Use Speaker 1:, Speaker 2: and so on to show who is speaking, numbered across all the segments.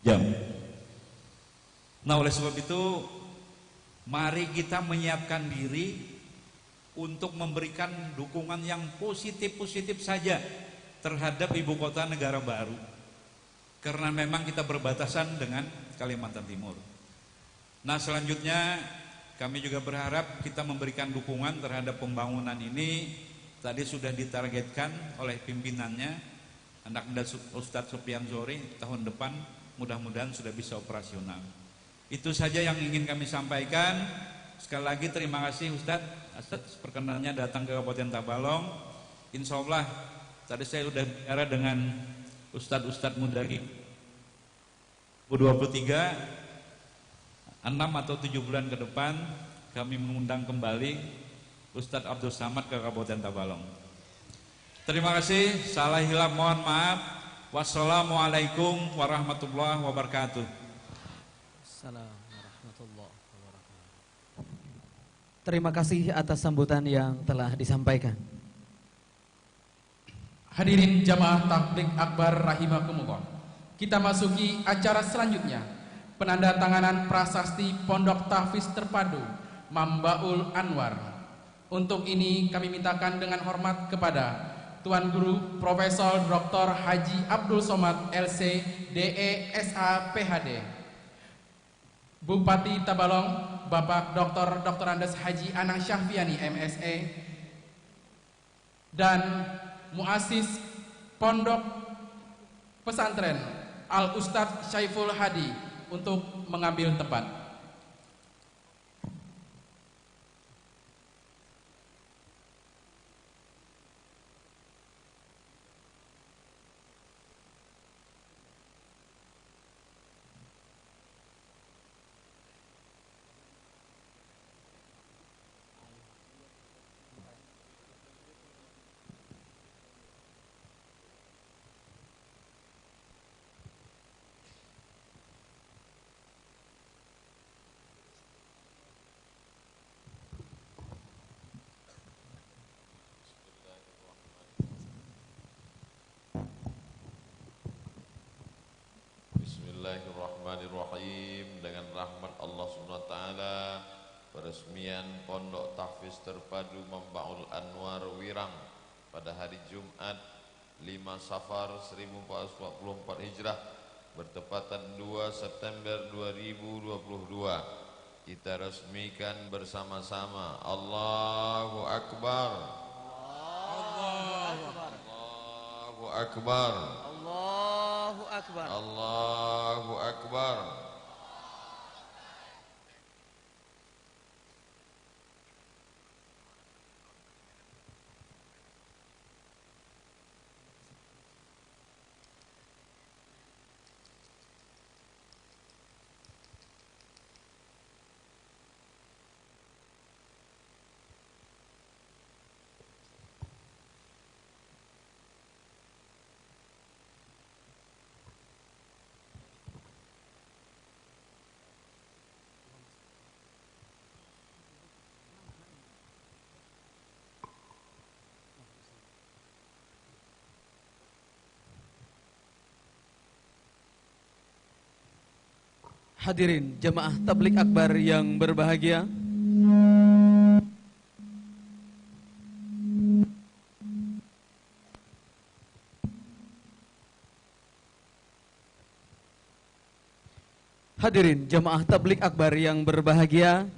Speaker 1: jam. Nah, oleh sebab itu mari kita menyiapkan diri untuk memberikan dukungan yang positif-positif saja terhadap ibu kota negara baru, karena memang kita berbatasan dengan Kalimantan Timur. Nah, selanjutnya kami juga berharap kita memberikan dukungan terhadap pembangunan ini. Tadi sudah ditargetkan oleh pimpinannya, anak muda Ustadz Sufyan Zohri, tahun depan mudah-mudahan sudah bisa operasional. Itu saja yang ingin kami sampaikan. Sekali lagi terima kasih Ustadz atas perkenannya datang ke Kabupaten Tabalong. Insya Allah tadi saya sudah bicara dengan Ustadz muda 2023, 6 atau 7 bulan ke depan kami mengundang kembali Ustadz Abdul Samad ke Kabupaten Tabalong. Terima kasih, salah hilaf mohon maaf. Wassalamualaikum warahmatullahi wabarakatuh.
Speaker 2: Assalamualaikum warahmatullahi wabarakatuh. Terima kasih atas sambutan yang telah disampaikan.
Speaker 3: Hadirin jamaah tabligh akbar rahimakumullah. Kita masuki acara selanjutnya, penandatanganan prasasti Pondok Tahfiz Terpadu Mambaul Anwar. Untuk ini kami mintakan dengan hormat kepada Tuan Guru Profesor Dr. Haji Abdul Somad LC DE SA PhD, Bupati Tabalong Bapak Dr. Andes Haji Anang Syahfiani MSE, dan Muassis Pondok Pesantren Al Ustadz Syaiful Hadi untuk mengambil tempat.
Speaker 4: Bismillahirrahmanirrahim. Dengan rahmat Allah SWT, peresmian Pondok Tahfiz Terpadu Mambaul Anwar Wirang pada hari Jumat 5 Safar 1444 Hijrah bertepatan 2 September 2022, kita resmikan bersama-sama. Allahu Akbar. Allahu Akbar.
Speaker 2: Allahu Akbar.
Speaker 4: Allahu Akbar.
Speaker 2: Hadirin jemaah tabligh akbar yang berbahagia, hadirin jemaah tabligh akbar yang berbahagia,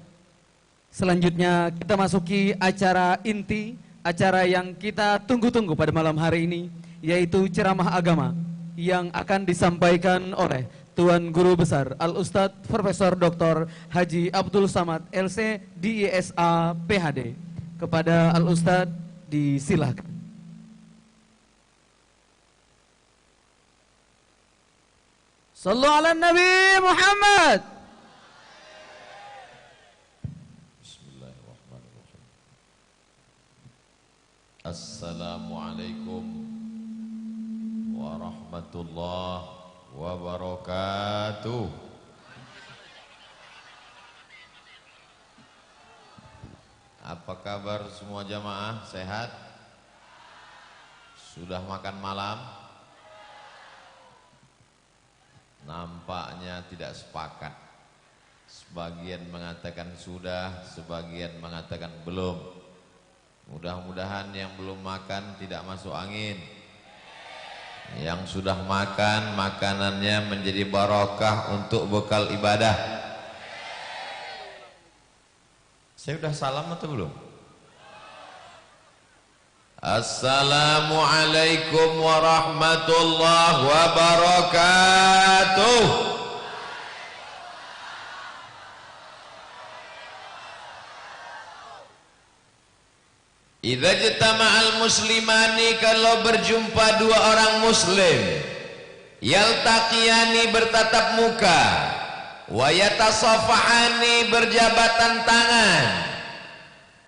Speaker 2: selanjutnya kita masuki acara inti, acara yang kita tunggu-tunggu pada malam hari ini, yaitu ceramah agama yang akan disampaikan oleh Tuan Guru Besar Al-Ustadz Profesor Dr. Haji Abdul Samad LC DISA PhD. Kepada Al-Ustadz disilahkan. Sallu ala Nabi Muhammad.
Speaker 4: Bismillahirrahmanirrahim. Assalamualaikum warahmatullahi wabarakatuh. Apa kabar semua jamaah? Sehat? Sudah makan malam? Nampak jamaahnya tidak sepakat. Sebagian mengatakan sudah, sebagian mengatakan belum. Mudah-mudahan yang belum makan tidak masuk angin. Yang sudah makan, makanannya menjadi barokah untuk bekal ibadah. Saya udah salam atau belum? Assalamualaikum warahmatullahi wabarakatuh. Idza jatama'al muslimani, kalau berjumpa dua orang muslim, yaltaqiyani, bertatap muka, wa yatasafahani, berjabatan tangan,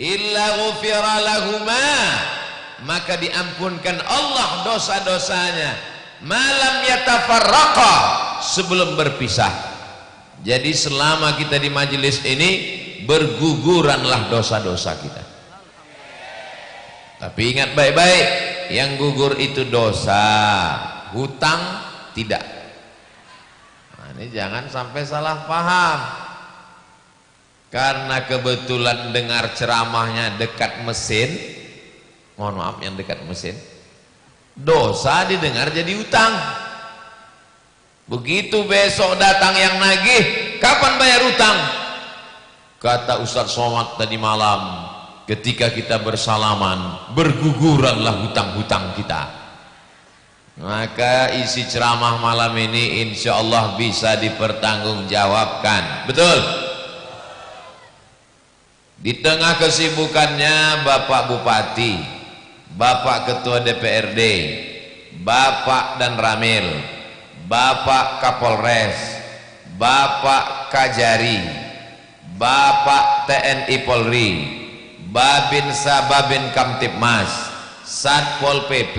Speaker 4: illa ghufira lahuma, maka diampunkan Allah dosa-dosanya, malam yatafarraqa, sebelum berpisah. Jadi selama kita di majelis ini, berguguranlah dosa-dosa kita. Tapi ingat baik-baik, yang gugur itu dosa, hutang tidak. Nah, ini jangan sampai salah paham. Karena kebetulan dengar ceramahnya dekat mesin, mohon maaf yang dekat mesin, dosa didengar jadi utang. Begitu besok datang yang nagih, kapan bayar utang? Kata Ustaz Somad tadi malam, ketika kita bersalaman, berguguranlah hutang-hutang kita. Maka isi ceramah malam ini insya Allah bisa dipertanggungjawabkan. Betul? Di tengah kesibukannya Bapak Bupati, Bapak Ketua DPRD, Bapak dan Ramil, Bapak Kapolres, Bapak Kajari, Bapak TNI Polri, Babinsa Babin Kamtipmas, Satpol PP.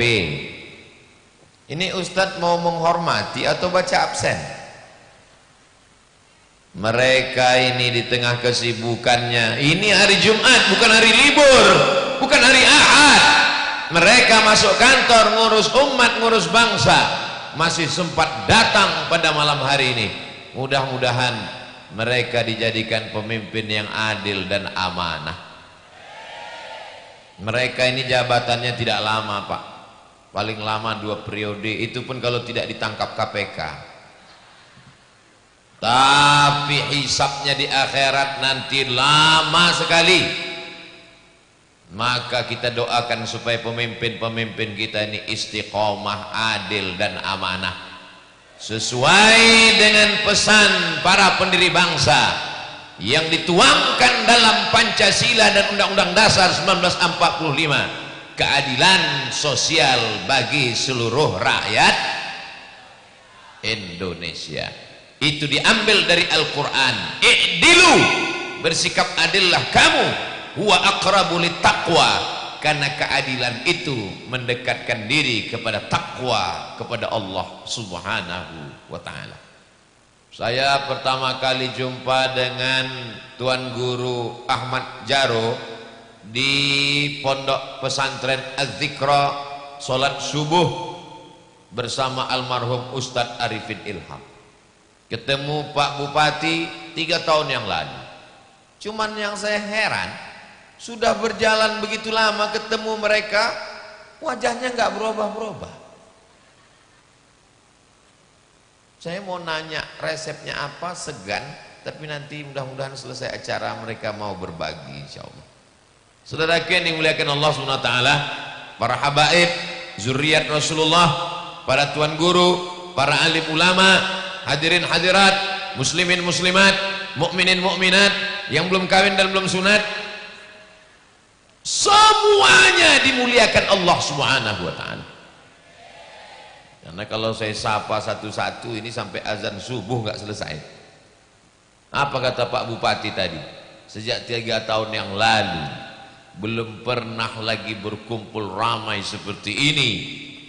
Speaker 4: Ini Ustadz mau menghormati atau baca absen? Mereka ini di tengah kesibukannya, ini hari Jumat, bukan hari libur, bukan hari Ahad. Mereka masuk kantor, ngurus umat, ngurus bangsa, masih sempat datang pada malam hari ini. Mudah-mudahan mereka dijadikan pemimpin yang adil dan amanah. Mereka ini jabatannya tidak lama, Pak. Paling lama 2 periode, itu pun kalau tidak ditangkap KPK. Tapi hisabnya di akhirat nanti lama sekali. Maka kita doakan supaya pemimpin-pemimpin kita ini istiqomah, adil dan amanah, sesuai dengan pesan para pendiri bangsa yang dituangkan dalam Pancasila dan Undang-Undang Dasar 1945, keadilan sosial bagi seluruh rakyat Indonesia. Itu diambil dari Al-Quran. I'dilu, bersikap adillah kamu, huwa aqrabu littaqwa, karena keadilan itu mendekatkan diri kepada takwa kepada Allah Subhanahu wa ta'ala. Saya pertama kali jumpa dengan Tuan Guru Ahmad Jaro di Pondok Pesantren Az-Zikra, sholat subuh bersama almarhum Ustadz Arifin Ilham. Ketemu Pak Bupati 3 tahun yang lalu. Cuman yang saya heran, sudah berjalan begitu lama ketemu mereka, wajahnya nggak berubah-berubah. Saya mau nanya resepnya apa, segan, tapi nanti mudah-mudahan selesai acara mereka mau berbagi insya Allah. Saudaraku yang dimuliakan Allah SWT, para habaib, zuriat Rasulullah, para tuan guru, para alim ulama, hadirin hadirat, muslimin muslimat, mukminin mukminat, yang belum kawin dan belum sunat, semuanya dimuliakan Allah Subhanahu wa ta'ala. Karena kalau saya sapa satu-satu ini sampai azan subuh nggak selesai. Apa kata Pak Bupati tadi? Sejak 3 tahun yang lalu belum pernah lagi berkumpul ramai seperti ini,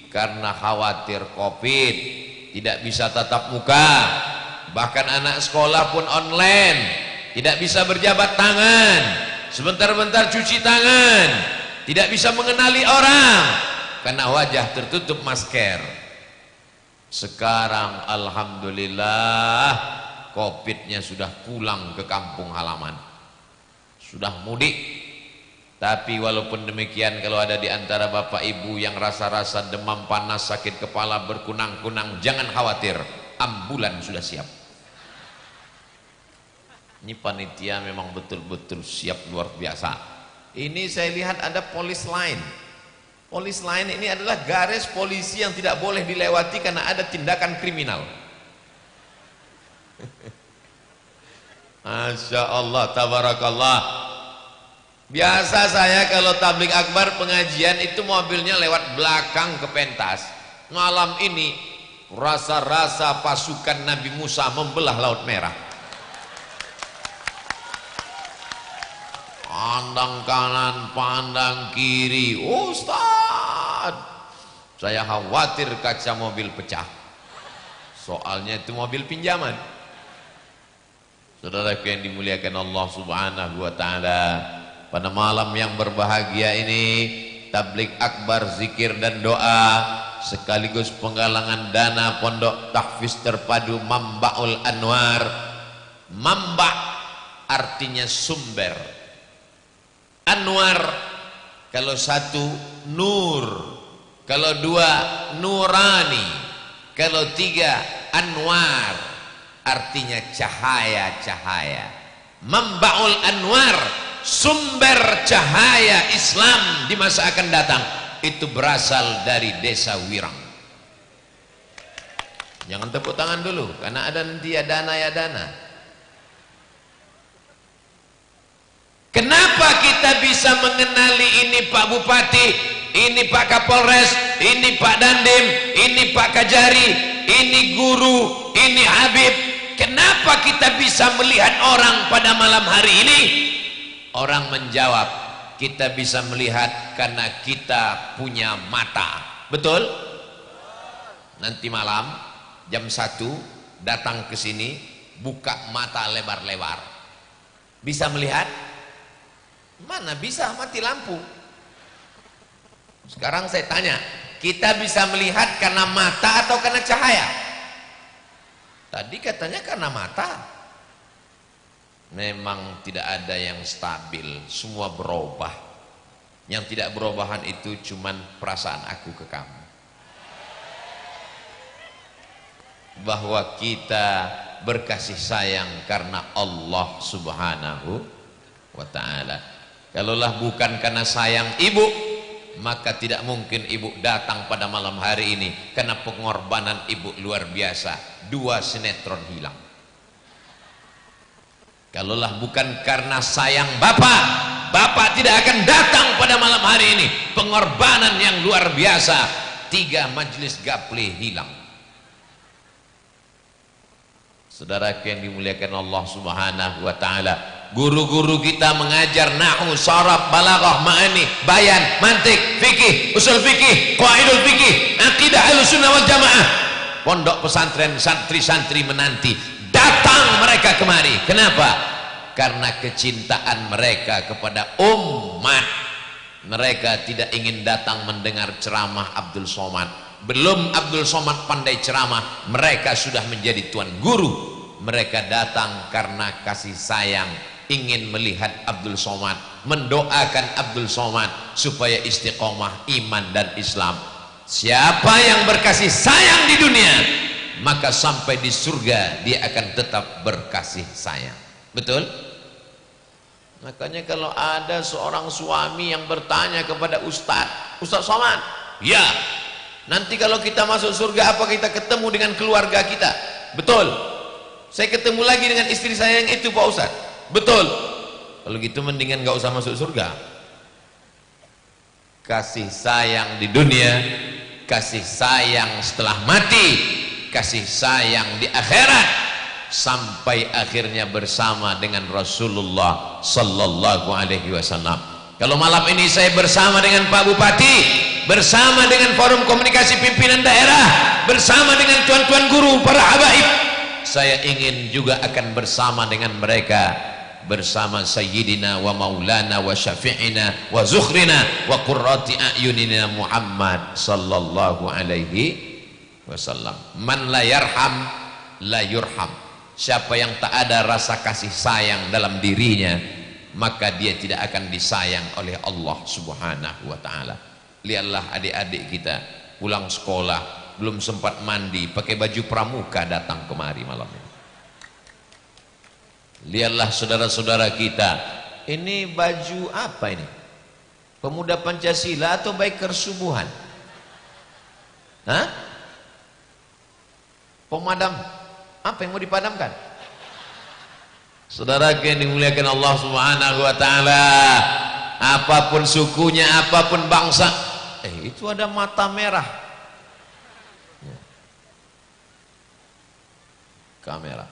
Speaker 4: karena khawatir Covid, tidak bisa tatap muka, bahkan anak sekolah pun online, tidak bisa berjabat tangan, sebentar-bentar cuci tangan, tidak bisa mengenali orang karena wajah tertutup masker. Sekarang alhamdulillah Covid-nya sudah pulang ke kampung halaman, sudah mudik. Tapi walaupun demikian, kalau ada di antara bapak ibu yang rasa-rasa demam panas, sakit kepala, berkunang-kunang, jangan khawatir, ambulan sudah siap. Ini panitia memang betul-betul siap luar biasa. Ini saya lihat ada polis line. Polis line ini adalah garis polisi yang tidak boleh dilewati karena ada tindakan kriminal. Masya Allah, tabarakallah. Biasa saya kalau tabligh akbar pengajian itu mobilnya lewat belakang ke pentas. Malam ini rasa-rasa pasukan Nabi Musa membelah Laut Merah. Pandang kanan, pandang kiri, Ustaz, saya khawatir kaca mobil pecah. Soalnya itu mobil pinjaman. Saudaraku yang dimuliakan Allah Subhanahu wa Ta'ala, pada malam yang berbahagia ini, tabligh akbar, zikir dan doa sekaligus penggalangan dana Pondok Tahfiz Terpadu Mambaul Anwar. Mamba artinya sumber, Anwar kalau satu nur, kalau dua nurani, kalau tiga anwar artinya cahaya-cahaya. Mambaul Anwar, sumber cahaya Islam di masa akan datang, itu berasal dari desa Wirang. Jangan tepuk tangan dulu karena ada nanti ya dana ya dana. Kenapa kita bisa mengenali ini Pak Bupati, ini Pak Kapolres, ini Pak Dandim, ini Pak Kajari, ini guru, ini Habib? Kenapa kita bisa melihat orang pada malam hari ini? Orang menjawab, kita bisa melihat karena kita punya mata. Betul? Nanti malam jam 1 datang ke sini, buka mata lebar-lebar. Bisa melihat? Mana bisa, mati lampu. Sekarang saya tanya, kita bisa melihat karena mata atau karena cahaya? Tadi katanya karena mata. Memang tidak ada yang stabil, semua berubah. Yang tidak berubahan itu cuman perasaan aku ke kamu, bahwa kita berkasih sayang karena Allah Subhanahu wa Ta'ala. Kalaulah bukan karena sayang ibu, maka tidak mungkin ibu datang pada malam hari ini, karena pengorbanan ibu luar biasa. 2 sinetron hilang. Kalaulah bukan karena sayang bapak, bapak tidak akan datang pada malam hari ini. Pengorbanan yang luar biasa. 3 majelis gapli hilang. Saudara yang dimuliakan Allah Subhanahu wa Ta'ala, guru-guru kita mengajar nahwu, sharaf, balaghah, ma'ani, bayan, mantik, fikih, usul fikih, qaidul fikih, akidah Ahlussunnah wal Jamaah. Pondok pesantren, santri-santri menanti datang mereka kemari. Kenapa? Karena kecintaan mereka kepada umat. Mereka tidak ingin datang mendengar ceramah Abdul Somad. Belum Abdul Somad pandai ceramah, mereka sudah menjadi tuan guru. Mereka datang karena kasih sayang, ingin melihat Abdul Somad, mendoakan Abdul Somad supaya istiqomah iman dan Islam. Siapa yang berkasih sayang di dunia, maka sampai di surga dia akan tetap berkasih sayang. Betul? Makanya kalau ada seorang suami yang bertanya kepada Ustaz Somad, ya, nanti kalau kita masuk surga apa kita ketemu dengan keluarga kita? Betul. Saya ketemu lagi dengan istri saya yang itu Pak Ustaz. Betul. Kalau gitu mendingan gak usah masuk surga. Kasih sayang di dunia, kasih sayang setelah mati, kasih sayang di akhirat, sampai akhirnya bersama dengan Rasulullah sallallahu alaihi wasallam. Kalau malam ini saya bersama dengan Pak Bupati, bersama dengan forum komunikasi pimpinan daerah, bersama dengan tuan-tuan guru, para habaib, saya ingin juga akan bersama dengan mereka, bersama Sayyidina wa Maulana wa Syafi'ina wa Zukhrina wa Qurrati A'yunina Muhammad sallallahu alaihi wasallam. Man la yarham la yurham. Siapa yang tak ada rasa kasih sayang dalam dirinya, maka dia tidak akan disayang oleh Allah Subhanahu wa taala. Lihatlah adik-adik kita pulang sekolah belum sempat mandi, pakai baju pramuka datang kemari malam ini. Lihatlah saudara-saudara kita, ini baju apa ini? Pemuda Pancasila atau biker subuhan? Hah? Pemadam, apa yang mau dipadamkan? Saudara yang dimuliakan Allah Subhanahu wa taala, apapun sukunya, apapun bangsa, itu ada mata merah. Kamera.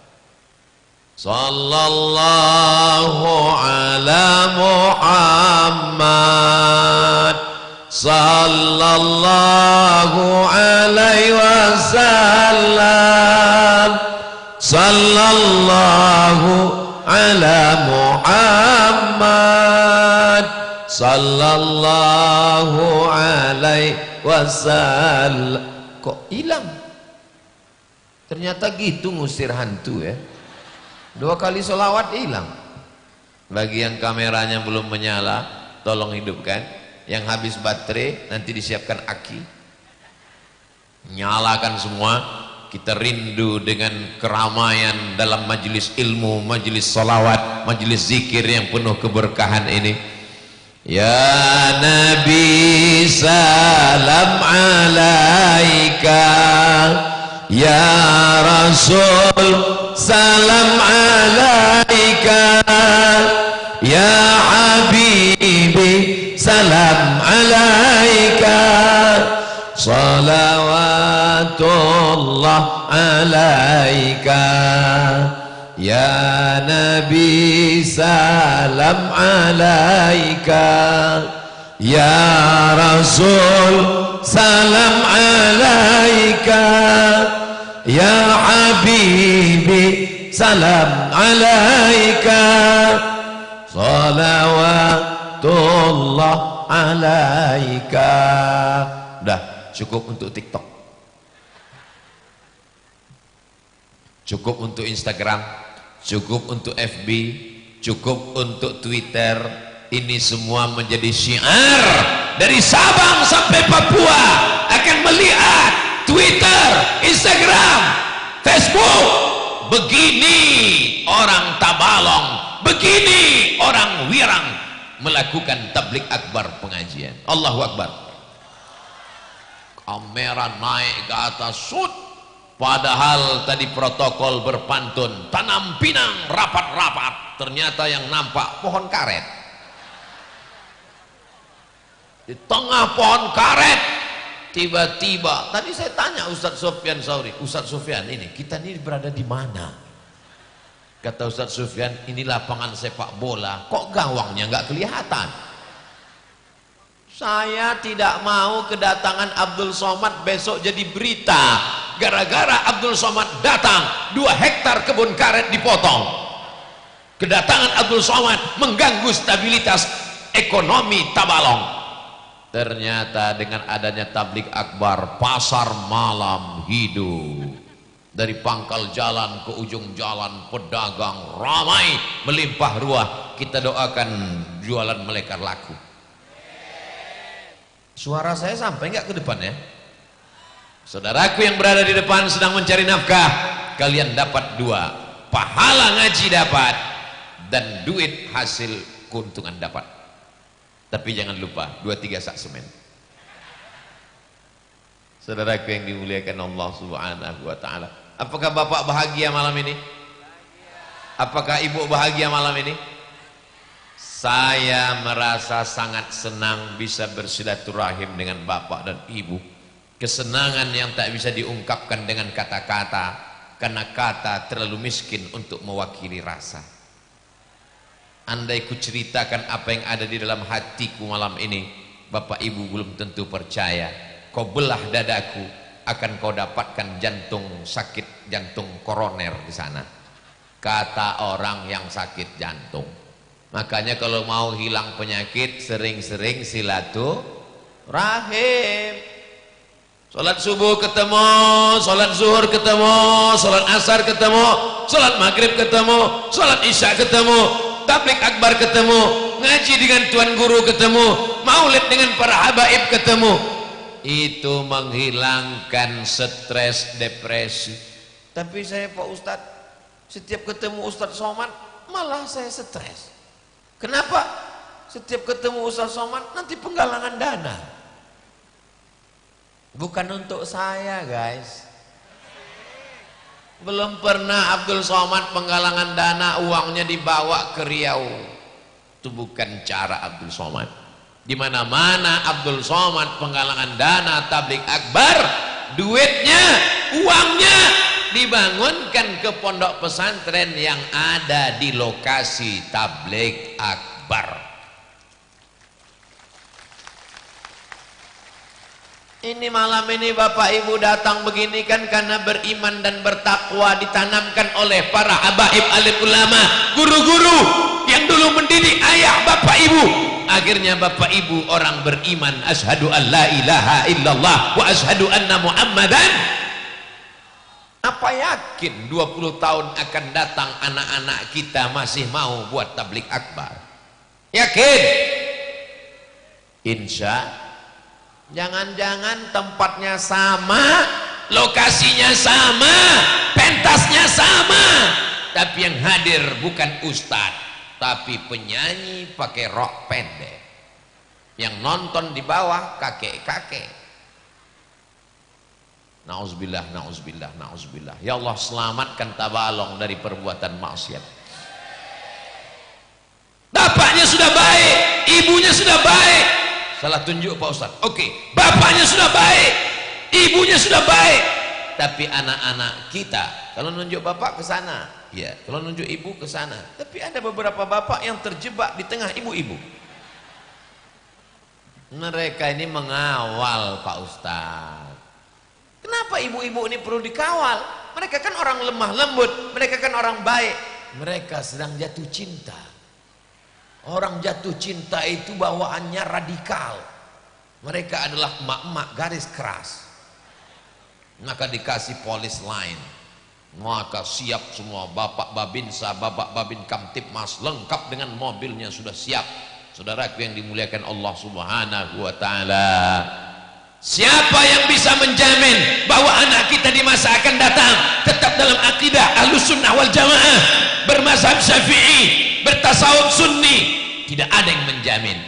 Speaker 4: Sallallahu ala Muhammad, sallallahu alaihi wasallam, sallallahu ala Muhammad, sallallahu alaihi wasallam. Kok hilang? Ternyata gitu ngusir hantu ya. 2 kali sholawat hilang. Bagi yang kameranya belum menyala, tolong hidupkan. Yang habis baterai nanti disiapkan aki, nyalakan semua. Kita rindu dengan keramaian dalam majelis ilmu, majelis sholawat, majelis zikir yang penuh keberkahan ini. Ya Nabi salam alaika, ya Rasul salam alaika, ya Habibi salam alaika, salawatullah alaika, ya Nabi salam alaika, ya Rasul salam alaika, ya Habibi salam alaika, salawatullah alaika. Udah cukup untuk TikTok, cukup untuk Instagram, cukup untuk FB, cukup untuk Twitter. Ini semua menjadi syiar dari Sabang sampai Papua akan melihat Twitter, Instagram, Facebook. Begini orang Tabalong, begini orang Wirang melakukan tablik akbar pengajian. Allahu Akbar. Kamera naik ke atas, shoot. Padahal tadi protokol berpantun, tanam pinang rapat-rapat. Ternyata yang nampak pohon karet. Di tengah pohon karet, tiba-tiba tadi saya tanya Ustadz Sufyan Sauri, Ustadz Sufyan, ini kita ini berada di mana? Kata Ustadz Sufyan, ini lapangan sepak bola, kok gawangnya nggak kelihatan? Saya tidak mau kedatangan Abdul Somad besok jadi berita. Gara-gara Abdul Somad datang, 2 hektar kebun karet dipotong. Kedatangan Abdul Somad mengganggu stabilitas ekonomi Tabalong. Ternyata dengan adanya tablik akbar, pasar malam hidup. Dari pangkal jalan ke ujung jalan, pedagang ramai, melimpah ruah. Kita doakan jualan melekar laku. Suara saya sampai nggak ke depan ya? Saudaraku yang berada di depan sedang mencari nafkah, kalian dapat 2, pahala ngaji dapat, dan duit hasil keuntungan dapat. Tapi jangan lupa 2-3 sak semen. Saudaraku yang dimuliakan Allah Subhanahu wa taala, apakah Bapak bahagia malam ini? Apakah Ibu bahagia malam ini? Saya merasa sangat senang bisa bersilaturahim dengan Bapak dan Ibu. Kesenangan yang tak bisa diungkapkan dengan kata-kata, karena kata terlalu miskin untuk mewakili rasa. Andai ku ceritakan apa yang ada di dalam hatiku malam ini, Bapak Ibu belum tentu percaya. Kau belah dadaku, akan kau dapatkan jantung sakit, jantung koroner di sana. Kata orang yang sakit jantung. Makanya kalau mau hilang penyakit, sering-sering silaturahim. Salat subuh ketemu, salat zuhur ketemu, salat asar ketemu, salat maghrib ketemu, salat isya ketemu, tablik akbar ketemu, ngaji dengan tuan guru ketemu, maulid dengan para habaib ketemu. Itu menghilangkan stres, depresi. Tapi saya Pak Ustadz, setiap ketemu Ustadz Somad malah saya stres. Kenapa? Setiap ketemu Ustadz Somad nanti penggalangan dana. Bukan untuk saya guys. Belum pernah Abdul Somad penggalangan dana uangnya dibawa ke Riau. Itu bukan cara Abdul Somad. Di mana-mana Abdul Somad penggalangan dana tablik akbar, duitnya, uangnya dibangunkan ke pondok pesantren yang ada di lokasi tablik akbar. Ini malam ini Bapak Ibu datang begini kan karena beriman dan bertakwa ditanamkan oleh para habaib alim ulama, guru-guru yang dulu mendidik ayah Bapak Ibu. Akhirnya Bapak Ibu orang beriman, asyhadu an la ilaha illallah wa asyhadu anna muhammadan. Apa yakin 20 tahun akan datang anak-anak kita masih mau buat tablik akbar? Yakin? Insya. Jangan-jangan tempatnya sama, lokasinya sama, pentasnya sama, tapi yang hadir bukan ustadz, tapi penyanyi pakai rok pendek, yang nonton di bawah kakek-kakek. Nauzubillah, nauzubillah, nauzubillah. Ya Allah, selamatkan Tabalong dari perbuatan maksiat. Bapaknya sudah baik, ibunya sudah baik. Salah tunjuk Pak Ustaz. Oke, bapaknya sudah baik, ibunya sudah baik, tapi anak-anak kita kalau nunjuk bapak ke sana, ya, kalau nunjuk ibu ke sana. Tapi ada beberapa bapak yang terjebak di tengah ibu-ibu. Mereka ini mengawal Pak Ustaz. Kenapa ibu-ibu ini perlu dikawal? Mereka kan orang lemah lembut, mereka kan orang baik. Mereka sedang jatuh cinta. Orang jatuh cinta itu bawaannya radikal. Mereka adalah emak-emak garis keras. Maka dikasih polis lain, maka siap semua. Bapak Babinsa, Bapak Babin Kamtipmas lengkap dengan mobilnya sudah siap. Saudaraku yang dimuliakan Allah Subhanahu wa taala, siapa yang bisa menjamin bahwa anak kita di masa akan datang tetap dalam akidah Ahlussunnah wal Jamaah, bermazhab Syafi'i, bertasawuf Sunni? Tidak ada yang menjamin.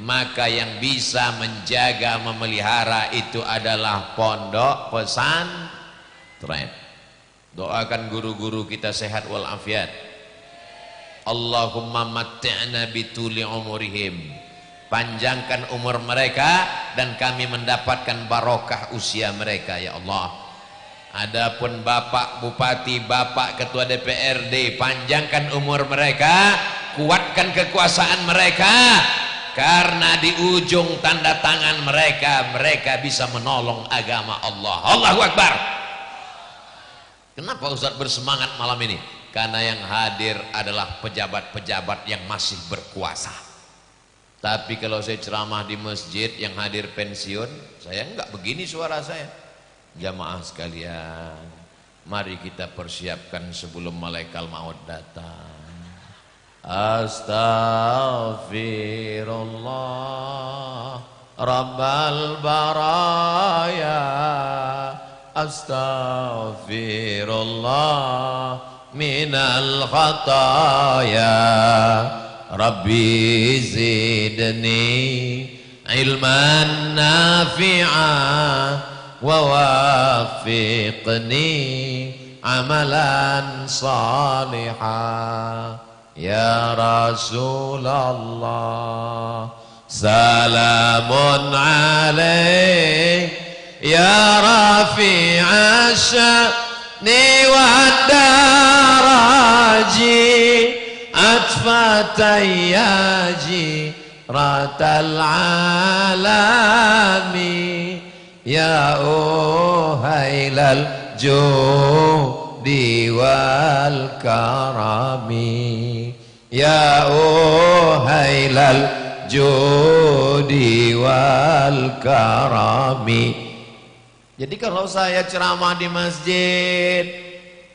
Speaker 4: Maka yang bisa menjaga, memelihara itu adalah pondok pesantren. Doakan guru-guru kita sehat walafiat. Allahumma matti'na bituli umurihim. Panjangkan umur mereka dan kami mendapatkan barokah usia mereka ya Allah. Adapun Bapak Bupati, Bapak Ketua DPRD, panjangkan umur mereka, kuatkan kekuasaan mereka, karena di ujung tanda tangan mereka, mereka bisa menolong agama Allah. Allahu Akbar. Kenapa Ustaz bersemangat malam ini? Karena yang hadir adalah pejabat-pejabat yang masih berkuasa. Tapi kalau saya ceramah di masjid yang hadir pensiun, saya enggak begini suara saya. Jamaah sekalian, mari kita persiapkan sebelum malaikat maut datang. Astaghfirullah Rabbal baraya, astaghfirullah minal khataya, Rabbi zidni ilman nafi'ah ووفقني عملا صالحا يا رسول الله سلام عليك يا رفيع الشأن والدرج أطفت يا جيرة العالم يا أهيل الجود والكرم يا أهيل الجود والكرم Jadi kalau saya ceramah di masjid,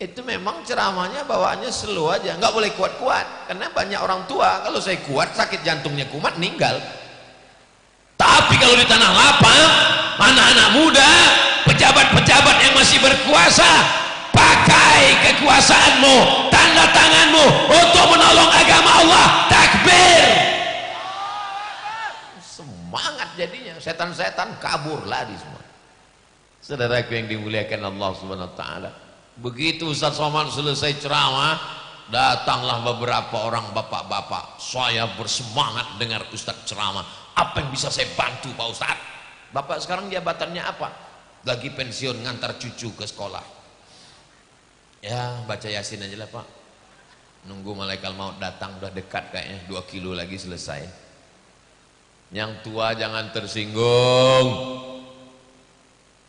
Speaker 4: itu memang ceramahnya bawaannya slow aja, nggak boleh kuat-kuat, karena banyak orang tua kalau saya kuat sakit jantungnya kumat meninggal. Tapi kalau di tanah lapang, anak-anak muda, pejabat-pejabat yang masih berkuasa, pakai kekuasaanmu, tanda tanganmu untuk menolong agama Allah. Takbir, semangat jadinya, setan-setan kabur lari semua. Saudaraku yang dimuliakan Allah Subhanahu wa taala, begitu Ustaz Somad selesai ceramah, datanglah beberapa orang bapak-bapak. Saya bersemangat dengar Ustaz ceramah. Apa yang bisa saya bantu Pak Ustaz? Bapak sekarang jabatannya apa? Lagi pensiun, ngantar cucu ke sekolah. Ya baca Yasin aja lah Pak, nunggu malaikat maut datang, udah dekat kayaknya, 2 kilo lagi selesai. Yang tua jangan tersinggung.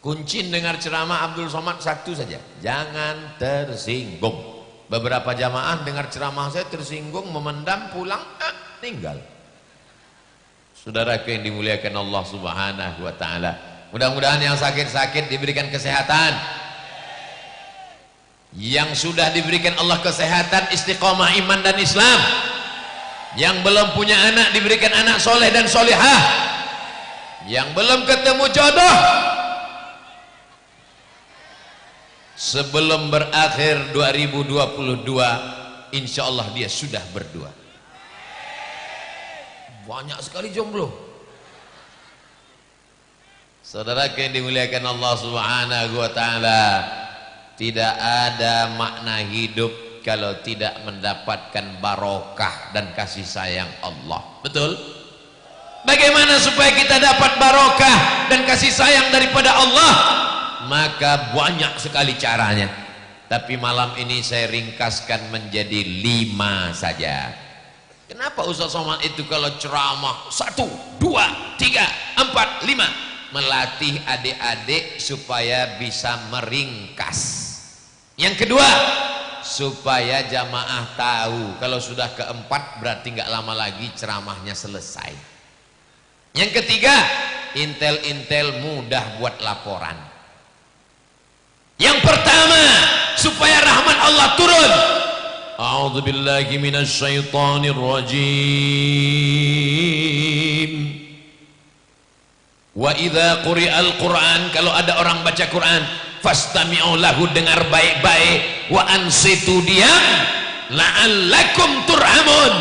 Speaker 4: Kunci dengar ceramah Abdul Somad satu saja, jangan tersinggung. Beberapa jamaah dengar ceramah saya tersinggung, memendam, pulang, tinggal. Saudaraku yang dimuliakan Allah Subhanahu wa taala, mudah-mudahan yang sakit-sakit diberikan kesehatan. Yang sudah diberikan Allah kesehatan, istiqomah iman dan Islam. Yang belum punya anak diberikan anak soleh dan solehah. Yang belum ketemu jodoh, sebelum berakhir 2022 insya Allah dia sudah berdua. Banyak sekali jomblo. Saudara yang dimuliakan Allah Subhanahu wa taala, tidak ada makna hidup kalau tidak mendapatkan barokah dan kasih sayang Allah. Betul? Bagaimana supaya kita dapat barokah dan kasih sayang daripada Allah? Maka banyak sekali caranya, tapi malam ini saya ringkaskan menjadi 5 saja. Kenapa Ustaz Somad itu kalau ceramah 1, 2, 3, 4, 5 melatih adik-adik supaya bisa meringkas. Yang kedua, supaya jamaah tahu kalau sudah keempat berarti nggak lama lagi ceramahnya selesai. Yang ketiga, intel-intel mudah buat laporan. Yang pertama, supaya rahmat Allah turun. A'udzu billahi minasy syaithanir rajim. Wa idza quri'al Qur'an, kalau ada orang baca Quran, fastami'u lahu, dengar baik-baik, wa ansitu, diam, la'allakum turhamun,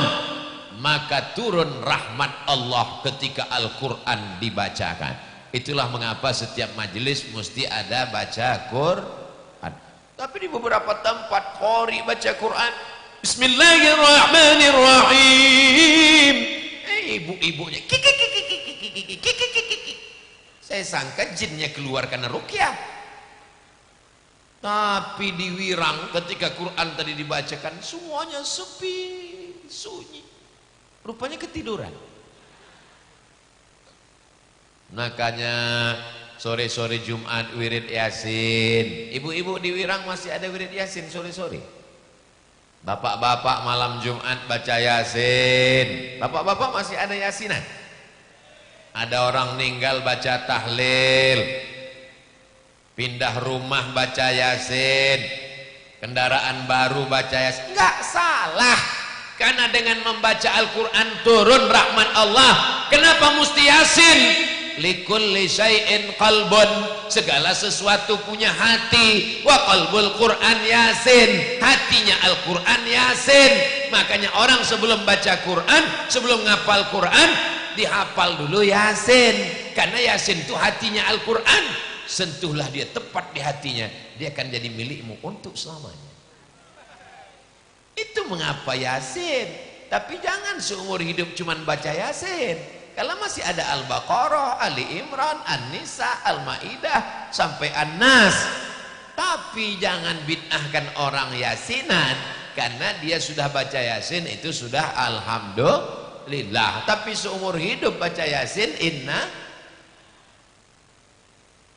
Speaker 4: maka turun rahmat Allah ketika Al-Qur'an dibacakan. Itulah mengapa setiap majelis mesti ada baca Quran. Tapi di beberapa tempat qori baca Quran, bismillahirrahmanirrahim, ibu-ibunya saya sangka jinnya keluar karena ruqyah. Tapi di Wirang ketika Quran tadi dibacakan, semuanya sepi, sunyi, rupanya ketiduran. Makanya sore-sore Jumat wirid Yasin. Ibu-ibu di Wirang masih ada wirid Yasin sore-sore. Bapak-bapak malam Jumat baca Yasin. Bapak-bapak masih ada Yasinan. Ada orang meninggal baca tahlil. Pindah rumah baca Yasin. Kendaraan baru baca Yasin. Enggak salah, karena dengan membaca Al-Quran turun rahmat Allah. Kenapa mesti Yasin? Likulli syai'in qalbun, segala sesuatu punya hati. Wa qalbul Quran Yasin, hatinya Al-Quran Yasin. Makanya orang sebelum baca Quran, sebelum ngapal Quran, dihafal dulu Yasin, karena Yasin itu hatinya Al-Quran. Sentuhlah dia tepat di hatinya, dia akan jadi milikmu untuk selamanya. Itu mengapa Yasin. Tapi jangan seumur hidup cuman baca Yasin. Kalau masih ada Al-Baqarah, Ali Imran, An-Nisa, Al-Maidah sampai An-Nas. Tapi jangan bid'ahkan orang Yasinan, karena dia sudah baca Yasin itu sudah alhamdulillah. Tapi seumur hidup baca Yasin, inna.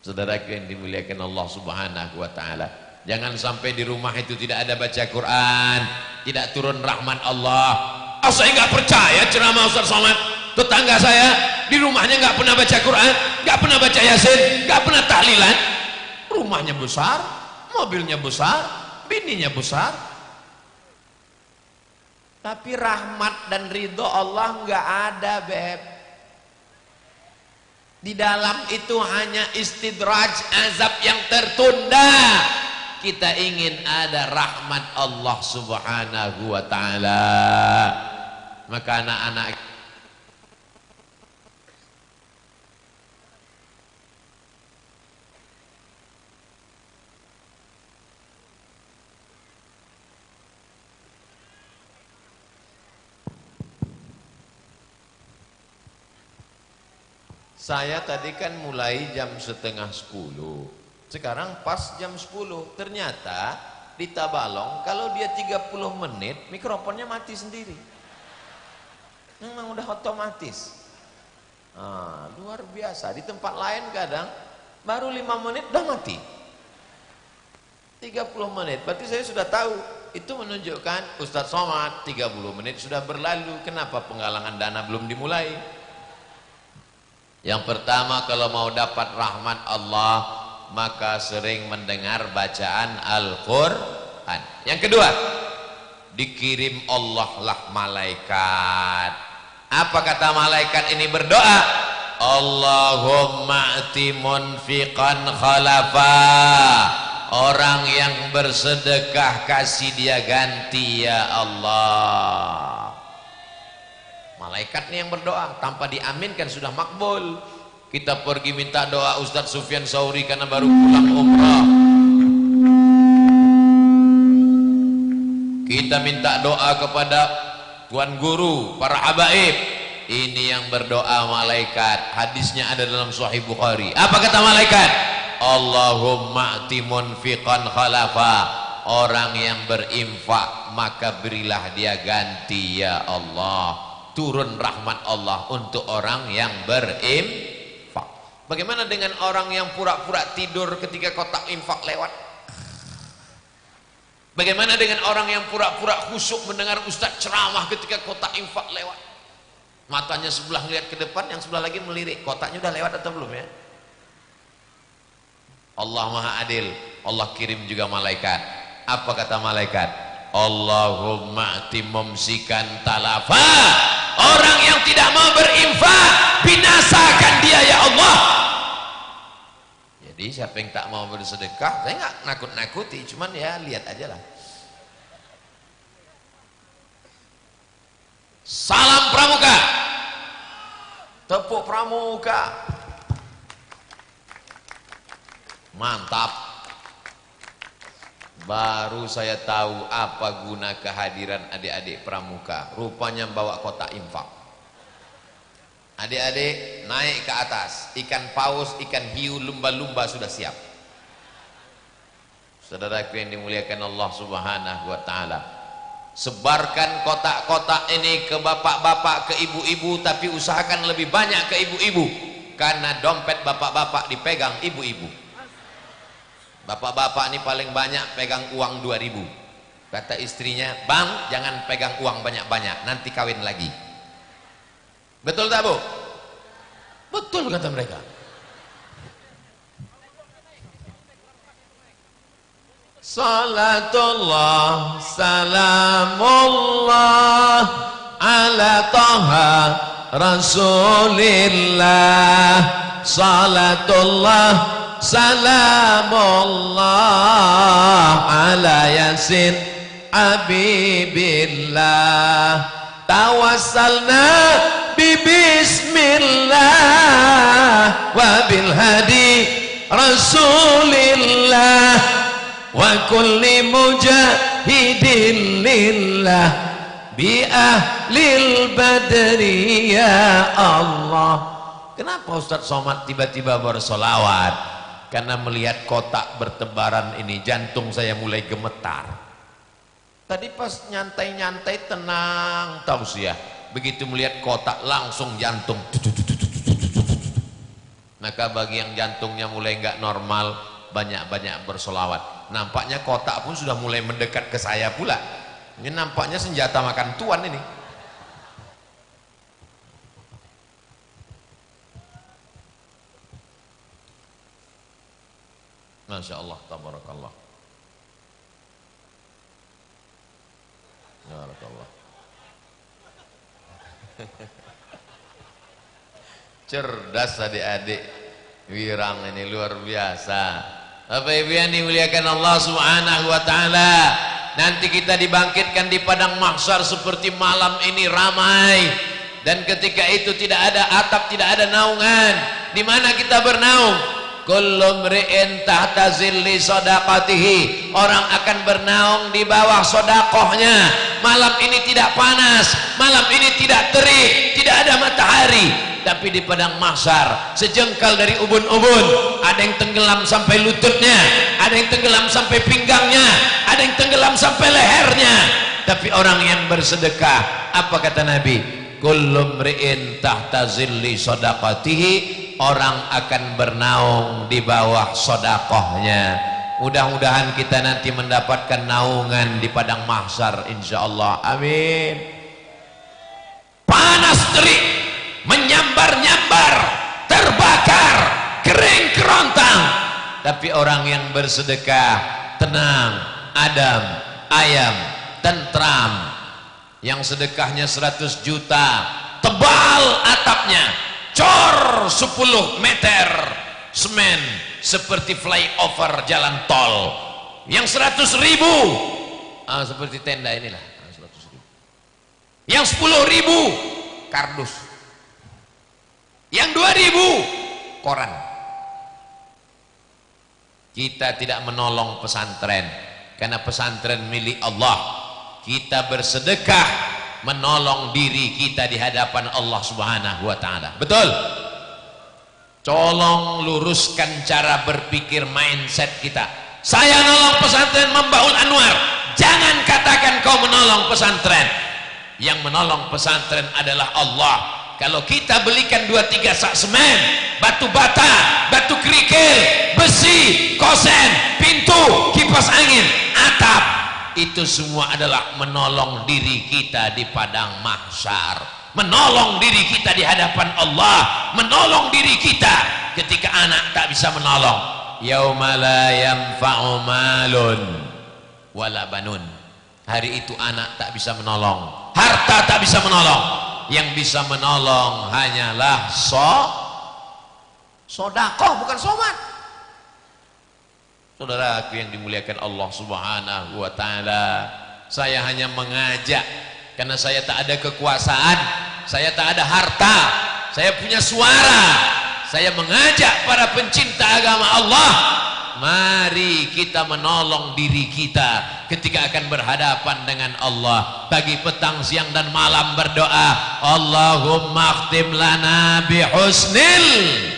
Speaker 4: Saudaraku yang dimuliakan Allah Subhanahu wa taala, jangan sampai di rumah itu tidak ada baca Quran, tidak turun rahmat Allah. Saya nggak percaya ceramah Ustaz Somad. Tetangga saya di rumahnya nggak pernah baca Quran, nggak pernah baca Yasin, nggak pernah tahlilan. rumahnya besar, mobilnya besar, bininya besar. Tapi rahmat dan ridho Allah nggak ada, Beb. Di dalam itu hanya istidraj, azab yang tertunda. Kita ingin ada rahmat Allah Subhanahu wa ta'ala. Maka anak-anak saya tadi kan mulai jam setengah 10. Sekarang pas jam 10. Ternyata di Tabalong kalau dia 30 menit mikrofonnya mati sendiri. Memang udah otomatis. Luar biasa. Di tempat lain kadang baru 5 menit udah mati. 30 menit. Berarti saya sudah tahu. Itu menunjukkan Ustadz Somad 30 menit sudah berlalu. Kenapa penggalangan dana belum dimulai? Yang pertama, kalau mau dapat rahmat Allah, maka sering mendengar bacaan Al-Quran. Yang kedua, dikirim Allah lah malaikat. Apa kata malaikat ini berdoa? Allahumma ati munfiqan khalafa. Orang yang bersedekah kasih dia ganti ya Allah. Malaikat nih yang berdoa, tanpa diaminkan sudah makbul. Kita pergi minta doa Ustadz Sufyan Sauri karena baru pulang umrah. Kita minta doa kepada Tuan Guru, para habaib. Ini yang berdoa malaikat. Hadisnya ada dalam Sahih Bukhari. Apa kata malaikat? Allahumma ati munfiqan khalafa. Orang yang berinfak maka berilah dia ganti ya Allah. Turun rahmat Allah untuk orang yang berinfak. Bagaimana dengan orang yang pura-pura tidur ketika kotak infak lewat? Bagaimana dengan orang yang pura-pura khusyuk mendengar ustaz ceramah ketika kotak infak lewat? Matanya sebelah lihat ke depan, yang sebelah lagi melirik. Kotaknya udah lewat atau belum ya? Allah Maha Adil. Allah kirim juga malaikat. Apa kata malaikat? Allahumma ati mumsikan talafa. Orang yang tidak mau berinfak, binasakan dia ya Allah. Jadi siapa yang tak mau bersedekah, saya nggak nakut-nakuti, cuman ya lihat aja lah. Salam pramuka, tepuk pramuka, mantap. Baru saya tahu apa guna kehadiran adik-adik pramuka. Rupanya bawa kotak infak. Adik-adik naik ke atas. Ikan paus, ikan hiu, lumba-lumba sudah siap. Saudaraku yang dimuliakan Allah Subhanahu wa ta'ala, sebarkan kotak-kotak ini ke bapak-bapak, ke ibu-ibu, tapi usahakan lebih banyak ke ibu-ibu, karena dompet bapak-bapak dipegang ibu-ibu. Bapak-bapak ini paling banyak pegang uang 2.000. Kata istrinya, bang jangan pegang uang banyak-banyak, nanti kawin lagi. Betul tak bu? Betul kata mereka. Salatullah salamullah ala taha rasulillah. Salatullah salamullah ala yasin habibillah. Tawassalna bismillah wa bil hadi rasulillah wa kulli mujahidin lillah bi ahlil badri ya Allah. Kenapa Ustadz Somad tiba-tiba bersolawat? Karena melihat kotak bertebaran ini jantung saya mulai gemetar. Tadi pas nyantai-nyantai tenang tausiah, begitu melihat kotak langsung jantung. Maka bagi yang jantungnya mulai nggak normal, banyak-banyak bersolawat. Nampaknya kotak pun sudah mulai mendekat ke saya pula. Ini nampaknya senjata makan tuan ini. Masya Allah, tabarakallah. Barakallah. Cerdas adik-adik, wirang ini luar biasa. Bapak Ibu yang dimuliakan Allah Subhanahu wa taala, nanti kita dibangkitkan di padang mahsyar seperti malam ini ramai, dan ketika itu tidak ada atap, tidak ada naungan. Di mana kita bernaung? Kullu mri'in tahta zilli shadaqatihi, orang akan bernaung di bawah sedekahnya. Malam ini tidak panas, malam ini tidak terik, tidak ada matahari, tapi di padang mahsyar sejengkal dari ubun-ubun, ada yang tenggelam sampai lututnya, ada yang tenggelam sampai pinggangnya, ada yang tenggelam sampai lehernya. Tapi orang yang bersedekah, apa kata Nabi? Kullu mri'in tahta zilli shadaqatihi, orang akan bernaung di bawah sedekahnya. Mudah-mudahan kita nanti mendapatkan naungan di padang mahsyar insyaallah. Amin. Panas terik, menyambar-nyambar, terbakar, kering kerontang, tapi orang yang bersedekah tenang, adem, ayem, tentram. Yang sedekahnya 100 juta, tebal atapnya, cor 10 meter semen seperti flyover jalan tol. Yang 100.000 seperti tenda inilah, 100.000. Yang 10.000 kardus, yang 2.000 koran. Kita tidak menolong pesantren karena pesantren milik Allah. Kita bersedekah menolong diri kita di hadapan Allah Subhanahu wa taala. Betul? Tolong luruskan cara berpikir, mindset kita. Saya nolong pesantren Mambaul Anwar. Jangan katakan kau menolong pesantren. Yang menolong pesantren adalah Allah. Kalau kita belikan 2-3 sak semen, batu bata, batu kerikil, besi, kosen, pintu, kipas angin, atap, itu semua adalah menolong diri kita di padang mahsyar, menolong diri kita di hadapan Allah, menolong diri kita ketika anak tak bisa menolong. Yauma la yanfa'u malun wala banun. Hari itu anak tak bisa menolong, harta tak bisa menolong. Yang bisa menolong hanyalah sedekah, bukan somat. Saudaraku yang dimuliakan Allah Subhanahu wa taala, saya hanya mengajak karena saya tak ada kekuasaan, saya tak ada harta, saya punya suara. Saya mengajak para pencinta agama Allah, mari kita menolong diri kita ketika akan berhadapan dengan Allah. Pagi, petang, siang dan malam berdoa, Allahumma khtim lana bihusnil.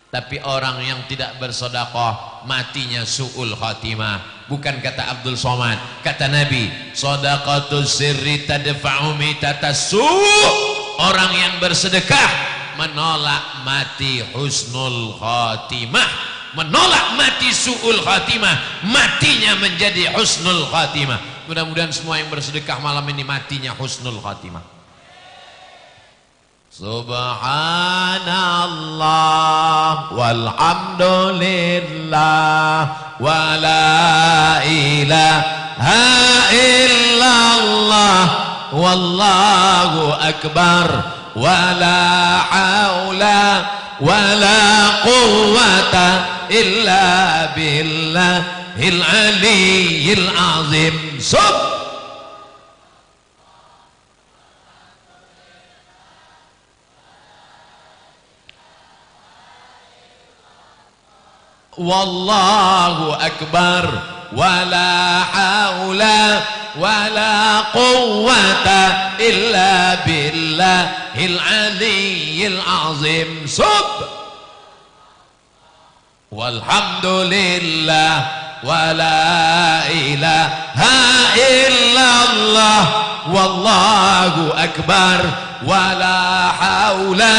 Speaker 4: Tapi orang yang tidak bersedekah matinya su'ul khatimah. Bukan kata Abdul Somad, kata Nabi, shadaqatus sirri tadfa'u mitatas su'. Orang yang bersedekah menolak mati husnul khatimah, menolak mati su'ul khatimah, matinya menjadi husnul khatimah. Mudah-mudahan semua yang bersedekah malam ini matinya husnul khatimah. Subhanallah walhamdulillah wa la ilaha illallah wallahu akbar wa la haula wa la quwwata illa billahil aliyyil azim. Wallahu akbar wala haula wala quwwata illa billahil aliyyil azim. Walhamdulillah wala ilaha illallah wallahu akbar wala haula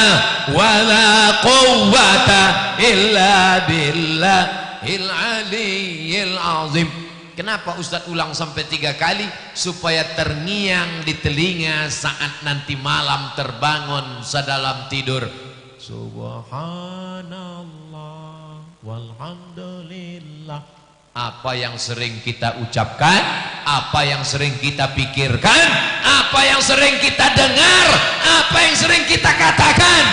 Speaker 4: wala quwwata illa billahil aliyyil azim. Kenapa Ustadz ulang sampai 3 kali? Supaya terngiang di telinga saat nanti malam terbangun sedalam tidur. Subhanallah walhamdulillah. Apa yang sering kita ucapkan, apa yang sering kita pikirkan, apa yang sering kita dengar, apa yang sering kita katakan,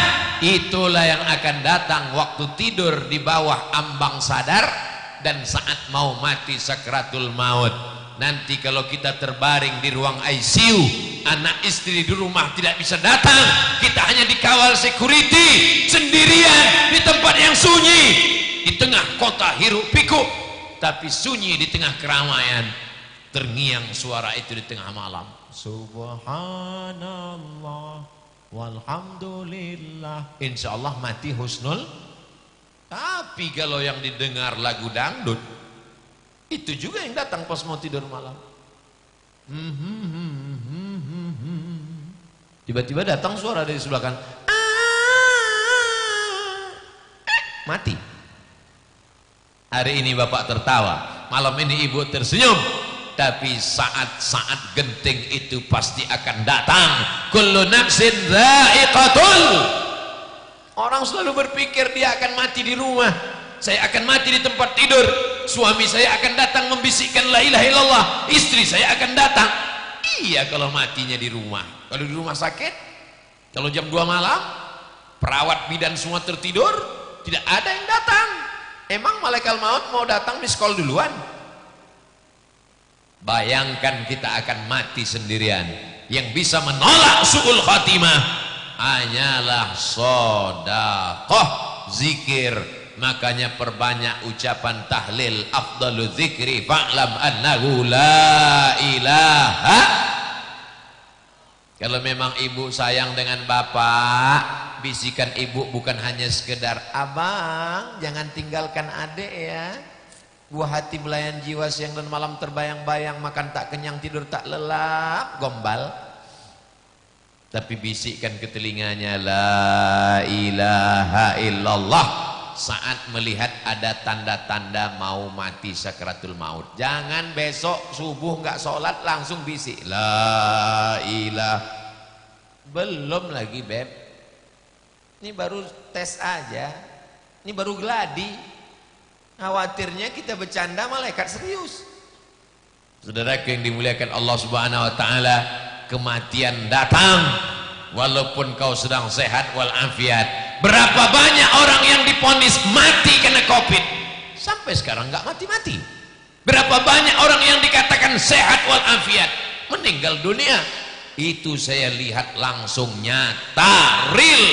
Speaker 4: itulah yang akan datang waktu tidur di bawah ambang sadar dan saat mau mati sakratul maut. Nanti kalau kita terbaring di ruang ICU, anak istri di rumah tidak bisa datang, kita hanya dikawal security sendirian di tempat yang sunyi, di tengah kota hiruk pikuk, tapi sunyi di tengah keramaian. Terngiang suara itu di tengah malam, subhanallah walhamdulillah. Insya Allah mati husnul. Tapi kalau yang didengar lagu dangdut, itu juga yang datang pas mau tidur malam. Tiba-tiba datang suara dari sebelah kanan, mati. Hari ini bapak tertawa, malam ini ibu tersenyum, tapi saat-saat genting itu pasti akan datang. Kullu nafsin dha'iqatul. Orang selalu berpikir dia akan mati di rumah, saya akan mati di tempat tidur, suami saya akan datang membisikkan la ilaha illallah, istri saya akan datang. Iya kalau matinya di rumah. Kalau di rumah sakit, kalau jam 2 malam perawat bidan semua tertidur, tidak ada yang datang. Emang malaikat maut mau datang di sekolah duluan? Bayangkan kita akan mati sendirian. Yang bisa menolak su'ul khatimah hanyalah sedekah, zikir. Makanya perbanyak ucapan tahlil, afdalu zikri fa'lam annahu la ilaha. Kalau memang ibu sayang dengan bapak, bisikan ibu bukan hanya sekedar, abang jangan tinggalkan adik ya, buah hati belayan jiwa, siang dan malam terbayang-bayang, makan tak kenyang tidur tak lelap, gombal. Tapi bisikkan ke telinganya la ilaha illallah saat melihat ada tanda-tanda mau mati sakratul maut. Jangan besok subuh nggak sholat langsung bisik la ilah. Belum lagi beb, ini baru tes aja, ini baru gladi. Khawatirnya kita bercanda malaikat serius. Saudaraku yang dimuliakan Allah Subhanahu wa taala, kematian datang walaupun kau sedang sehat walafiat. Berapa banyak orang yang diponis mati karena Covid, sampai sekarang nggak mati-mati. Berapa banyak orang yang dikatakan sehat walafiat meninggal dunia. Itu saya lihat langsung nyata, real.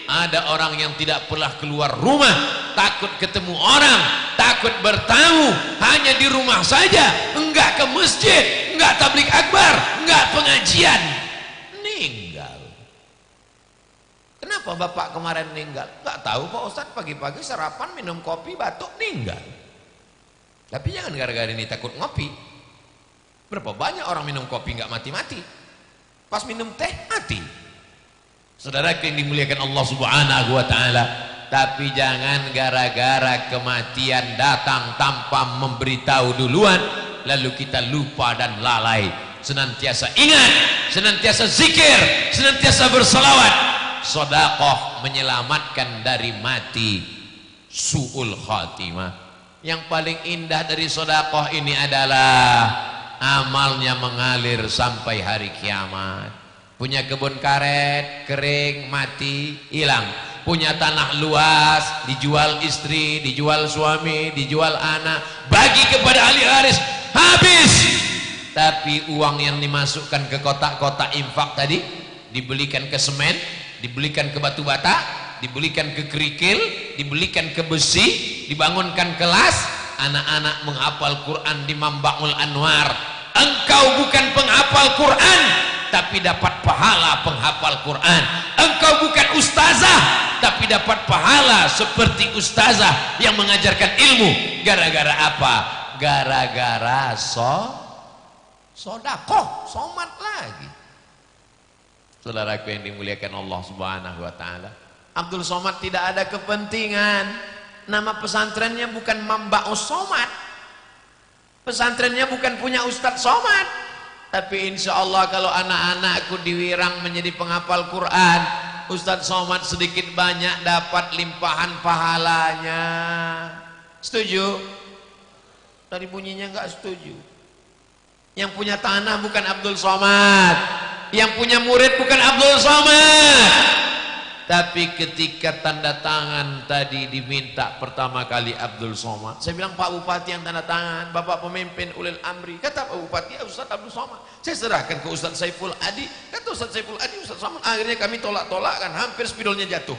Speaker 4: Ada orang yang tidak pernah keluar rumah, takut ketemu orang, takut bertamu, hanya di rumah saja, enggak ke masjid, enggak tablik akbar, enggak pengajian, meninggal. Kenapa bapak kemarin meninggal? Enggak tahu Pak Ustadz, pagi-pagi sarapan minum kopi batuk meninggal. Tapi jangan gara-gara ini takut ngopi. Berapa banyak orang minum kopi enggak mati-mati, pas minum teh mati. Saudara yang dimuliakan Allah Subhanahu wa taala, tapi jangan gara-gara kematian datang tanpa memberitahu duluan lalu kita lupa dan lalai. Senantiasa ingat, senantiasa zikir, senantiasa berselawat. Sedekah menyelamatkan dari mati su'ul khatimah. Yang paling indah dari sedekah ini adalah amalnya mengalir sampai hari kiamat. Punya kebun karet, kering, mati, hilang. Punya tanah luas, dijual istri, dijual suami, dijual anak, bagi kepada ahli waris, habis. Tapi uang yang dimasukkan ke kotak-kotak infak tadi, dibelikan ke semen, dibelikan ke batu bata, dibelikan ke kerikil, dibelikan ke besi, dibangunkan kelas, anak-anak menghafal Quran di Mambaul Anwar. Engkau bukan penghafal Quran, tapi dapat pahala penghafal Quran. Engkau bukan ustazah, tapi dapat pahala seperti ustazah yang mengajarkan ilmu. Gara-gara apa? Gara-gara sodakoh, somat lagi. Saudaraku yang dimuliakan Allah Subhanahu wa taala, Abdul Somad tidak ada kepentingan. Nama pesantrennya bukan Mambaus Somad, pesantrennya bukan punya Ustadz Somad. Tapi insya Allah kalau anak-anakku diwirang menjadi penghafal Quran, Ustadz Somad sedikit banyak dapat limpahan pahalanya. Setuju? Dari bunyinya nggak setuju. Yang punya tanah bukan Abdul Somad, yang punya murid bukan Abdul Somad. Tapi ketika tanda tangan tadi diminta pertama kali Abdul Somad, saya bilang Pak Bupati yang tanda tangan, Bapak pemimpin ulil amri. Kata Pak Bupati, ya Ustaz Abdul Somad. Saya serahkan ke Ustaz Saiful Adi. Kata Ustaz Saiful Adi, Ustaz Somad. Akhirnya kami tolak-tolakkan, hampir spidolnya jatuh.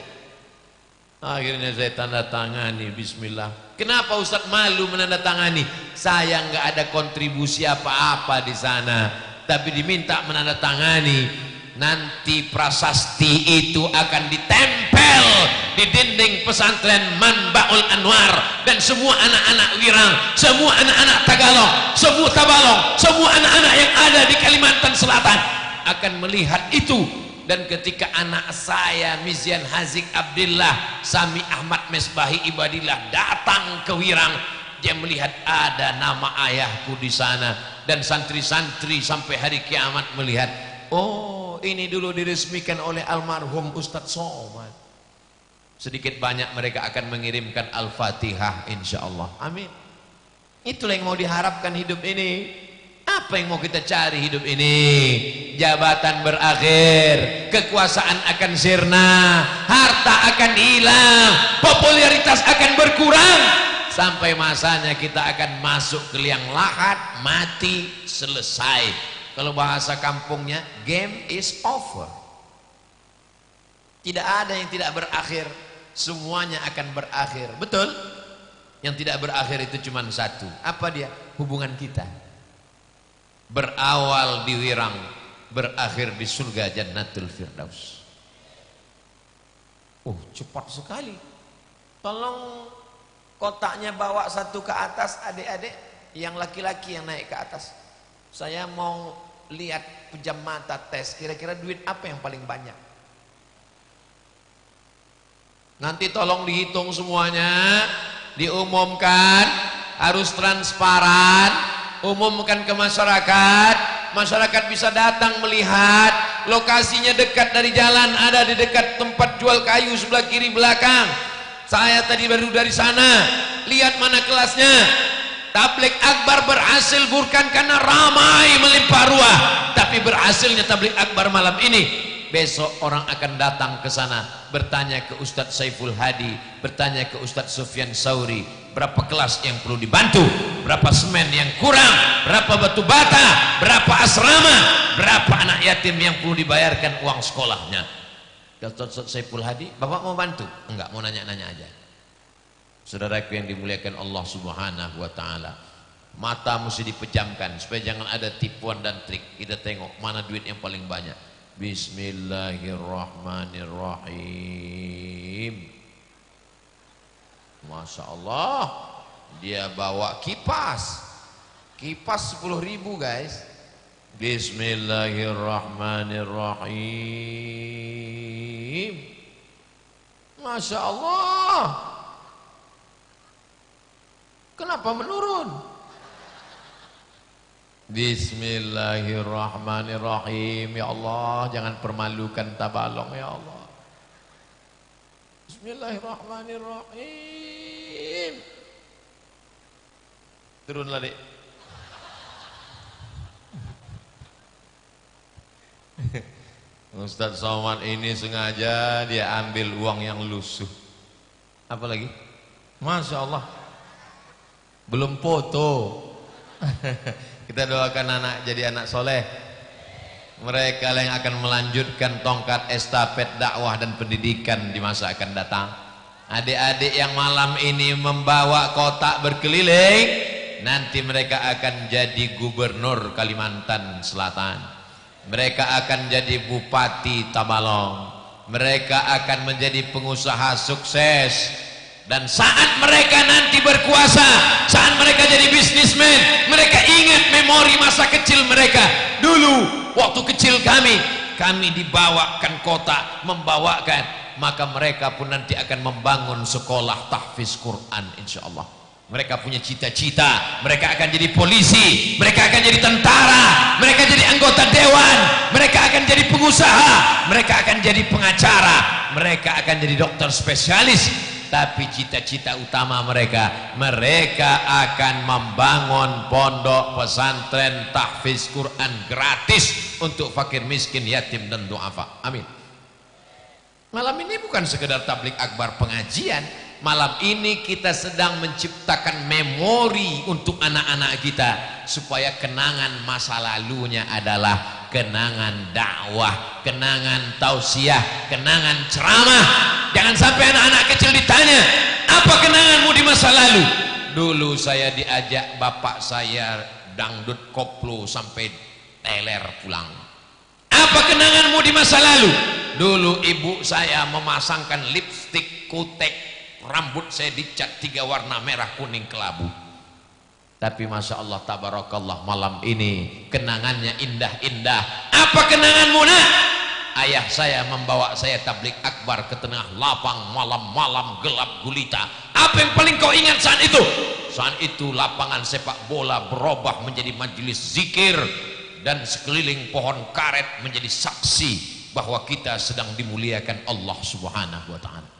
Speaker 4: Akhirnya saya tanda tangani, bismillah. Kenapa Ustaz malu menandatangani? Saya nggak ada kontribusi apa-apa di sana, tapi diminta menandatangani. Nanti prasasti itu akan ditempel di dinding pesantren Manbaul Anwar, dan semua anak-anak Wirang, semua anak-anak Tagalog, semua Tabalong, semua anak-anak yang ada di Kalimantan Selatan akan melihat itu. Dan ketika anak saya Mizian Hazik Abdillah Sami Ahmad Mesbahi Ibadillah datang ke Wirang, dia melihat ada nama ayahku di sana, dan santri-santri sampai hari kiamat melihat, oh ini dulu diresmikan oleh almarhum Ustadz Somad. Sedikit banyak mereka akan mengirimkan Al-Fatihah insyaallah. Amin. Itulah yang mau diharapkan hidup ini. Apa yang mau kita cari hidup ini? Jabatan berakhir, kekuasaan akan sirna, harta akan hilang, popularitas akan berkurang, sampai masanya kita akan masuk ke liang lahat, mati, selesai. Kalau bahasa kampungnya, game is over. Tidak ada yang tidak berakhir, semuanya akan berakhir. Betul? Yang tidak berakhir itu cuma satu. Apa dia? Hubungan kita. Berawal di Wirang, berakhir di surga Jannatul Firdaus. Oh, cepat sekali. Tolong kotaknya bawa satu ke atas, adik-adik. Yang laki-laki yang naik ke atas. Saya mau lihat pejam mata tes, kira-kira duit apa yang paling banyak. Nanti tolong dihitung semuanya, diumumkan, harus transparan. Umumkan ke masyarakat, masyarakat bisa datang melihat. Lokasinya dekat dari jalan, ada di dekat tempat jual kayu sebelah kiri belakang. Saya tadi baru dari sana, lihat mana kelasnya. Tabligh akbar berhasil bukan karena ramai melimpah ruah, tapi berhasilnya tabligh akbar malam ini. Besok orang akan datang ke sana, bertanya ke Ustadz Saiful Hadi, bertanya ke Ustadz Sufyan Sauri, berapa kelas yang perlu dibantu, berapa semen yang kurang, berapa batu bata, berapa asrama, berapa anak yatim yang perlu dibayarkan uang sekolahnya. Kata Ustadz Saiful Hadi, Bapak mau bantu? Enggak, mau nanya-nanya aja. Saudaraku yang dimuliakan Allah Subhanahu wa taala, mata mesti dipejamkan supaya jangan ada tipuan dan trik. Kita tengok mana duit yang paling banyak. Bismillahirrahmanirrahim. Masya Allah, dia bawa kipas 10.000 guys. Bismillahirrahmanirrahim. Masya Allah. Kenapa menurun? Bismillahirrahmanirrahim. Ya Allah, jangan permalukan Tabalong ya Allah. Bismillahirrahmanirrahim. Turunlah dek. Ustadz Somad ini sengaja dia ambil uang yang lusuh. Apa lagi? Masya Allah, belum foto. Kita doakan anak jadi anak soleh. Mereka yang akan melanjutkan tongkat estafet dakwah dan pendidikan di masa akan datang. Adik-adik yang malam ini membawa kotak berkeliling, nanti mereka akan jadi gubernur Kalimantan Selatan. Mereka akan jadi bupati Tabalong. Mereka akan menjadi pengusaha sukses. Dan saat mereka nanti berkuasa, saat mereka jadi bisnismen, mereka ingat memori masa kecil mereka. Dulu waktu kecil kami dibawakan kota, membawakan, maka mereka pun nanti akan membangun sekolah tahfiz Quran insyaallah. Mereka punya cita-cita, mereka akan jadi polisi, mereka akan jadi tentara, mereka jadi anggota dewan, mereka akan jadi pengusaha, mereka akan jadi pengacara, mereka akan jadi dokter spesialis. tapi cita-cita utama mereka akan membangun pondok pesantren tahfiz Quran gratis untuk fakir miskin, yatim dan duafa. Amin. Malam ini bukan sekedar tablik akbar pengajian, malam ini kita sedang menciptakan memori untuk anak-anak kita supaya kenangan masa lalunya adalah kenangan dakwah, kenangan tausiah, kenangan ceramah. Jangan sampai anak-anak kecil ditanya, apa kenanganmu di masa lalu? Dulu saya diajak bapak saya dangdut koplo sampai teler pulang. Apa kenanganmu di masa lalu? Dulu ibu saya memasangkan lipstik kutek, rambut saya dicat 3 warna merah kuning kelabu. Tapi masya Allah tabarakallah, malam ini kenangannya indah-indah. Apa kenanganmu nak? Ayah saya membawa saya tablik akbar ke tengah lapang malam-malam gelap gulita. Apa yang paling kau ingat saat itu? Saat itu lapangan sepak bola berubah menjadi majelis zikir, dan sekeliling pohon karet menjadi saksi bahwa kita sedang dimuliakan Allah Subhanahu wa ta'ala.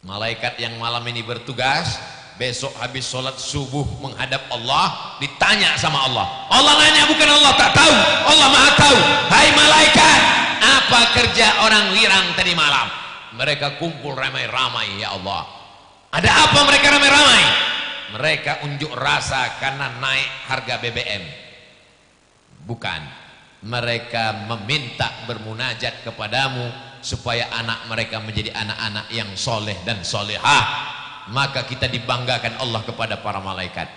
Speaker 4: Malaikat yang malam ini bertugas besok habis sholat subuh menghadap Allah, ditanya sama Allah. Allah nanya, bukan Allah tak tahu, Allah maha tahu. Hai malaikat, apa kerja orang wirang tadi malam? Mereka kumpul ramai-ramai ya Allah. Ada apa mereka ramai-ramai? Mereka unjuk rasa karena naik harga BBM. Bukan, mereka meminta bermunajat kepadamu supaya anak mereka menjadi anak-anak yang soleh dan solehah. Maka kita dibanggakan Allah kepada para malaikat.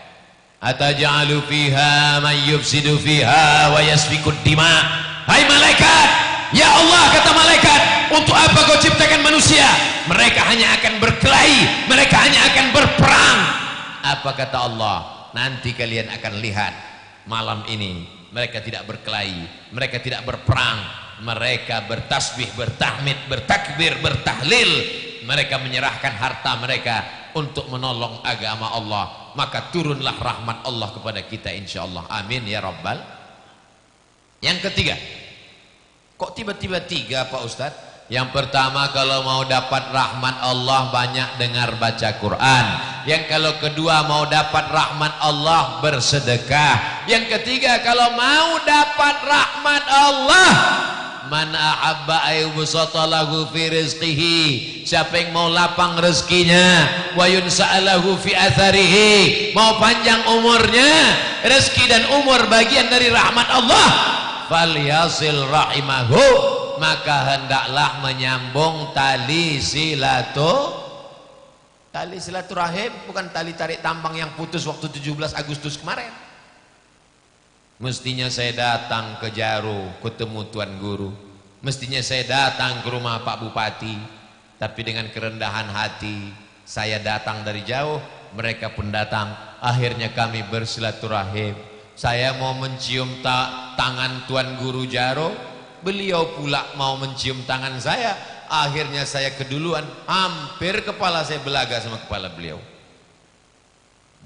Speaker 4: Ataj'alu fiha man yufsidu fiha wa yasfikud dima. Hai malaikat, ya Allah, kata malaikat, untuk apa kau ciptakan manusia? Mereka hanya akan berkelahi, mereka hanya akan berperang. Apa kata Allah? Nanti kalian akan lihat malam ini mereka tidak berkelahi, mereka tidak berperang, mereka bertasbih, bertahmid, bertakbir, bertahlil. Mereka menyerahkan harta mereka untuk menolong agama Allah. Maka turunlah rahmat Allah kepada kita insyaallah. Amin ya rabbal. Yang ketiga, kok tiba-tiba 3 Pak Ustadz? Yang pertama, kalau mau dapat rahmat Allah banyak dengar baca Quran. Yang kalau kedua, mau dapat rahmat Allah bersedekah. Yang ketiga, kalau mau dapat rahmat Allah, man ahabba ayyubsata lahu fi rizqihi, siapa yang mau lapang rezekinya, wa yunsa'alahu fi atharihi, mau panjang umurnya. Rezeki dan umur bagian dari rahmat Allah. Falyasil rahimahu, maka hendaklah menyambung tali silaturahim, bukan tali tarik tambang yang putus waktu 17 Agustus kemarin. Mestinya saya datang ke Jaro ketemu Tuan Guru, mestinya saya datang ke rumah Pak Bupati, tapi dengan kerendahan hati saya datang dari jauh, mereka pun datang. Akhirnya kami bersilaturahim. Saya mau mencium tangan Tuan Guru Jaro, beliau pula mau mencium tangan saya. Akhirnya saya keduluan, hampir kepala saya belaga sama kepala beliau.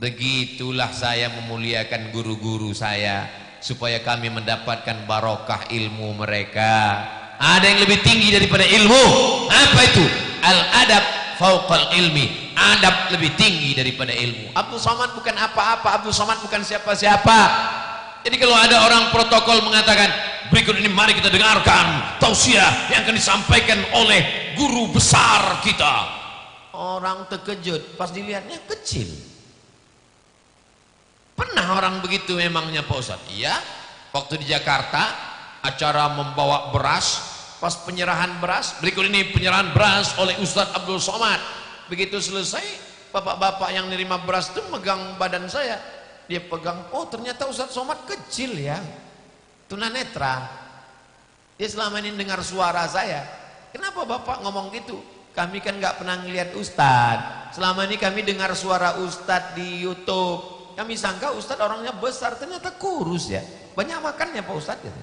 Speaker 4: Begitulah saya memuliakan guru-guru saya, supaya kami mendapatkan barokah ilmu mereka. Ada yang lebih tinggi daripada ilmu. Apa itu? Al-adab fauqal ilmi. Adab lebih tinggi daripada ilmu. Abdul Somad bukan apa-apa, Abdul Somad bukan siapa-siapa. Jadi kalau ada orang protokol mengatakan, berikut ini mari kita dengarkan tausiah yang akan disampaikan oleh guru besar kita, orang terkejut pas dilihatnya kecil. Pernah orang begitu memangnya Pak Ustadz? Iya, waktu di Jakarta acara membawa beras, pas penyerahan beras, berikut ini penyerahan beras oleh Ustadz Abdul Somad. Begitu selesai, bapak-bapak yang nerima beras itu megang badan saya, dia pegang, oh ternyata Ustadz Somad kecil ya, tunanetra. Dia selama ini dengar suara saya. Kenapa bapak ngomong gitu? Kami kan nggak pernah ngeliat Ustadz, selama ini kami dengar suara Ustadz di YouTube. Kami sangka Ustadz orangnya besar, ternyata kurus ya. Banyak makannya Pak Ustadz gitu.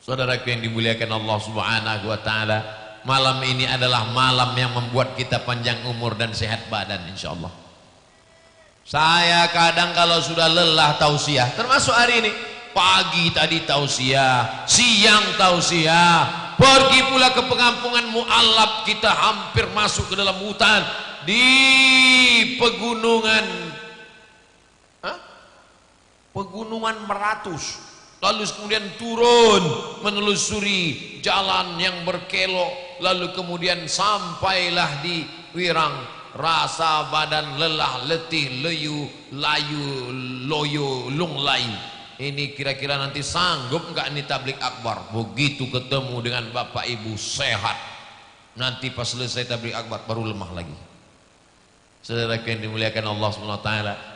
Speaker 4: Saudaraku yang dimuliakan Allah Subhanahu wa ta'ala, malam ini adalah malam yang membuat kita panjang umur dan sehat badan insyaallah. Saya kadang kalau sudah lelah tausiah, termasuk hari ini, pagi tadi tausiah, siang tausiah, Pergi pula ke pengampungan Mu'allab, kita hampir masuk ke dalam hutan di pegunungan Meratus, lalu kemudian turun menelusuri jalan yang berkelok, lalu kemudian sampailah di Wirang. Rasa badan lelah, letih, leyu, layu, loyo, lunglai. Ini kira-kira nanti sanggup nggak nih tablik akbar? Begitu ketemu dengan bapak ibu sehat, nanti pas selesai tablik akbar baru lemah lagi. Saudara yang dimuliakan Allah SWT.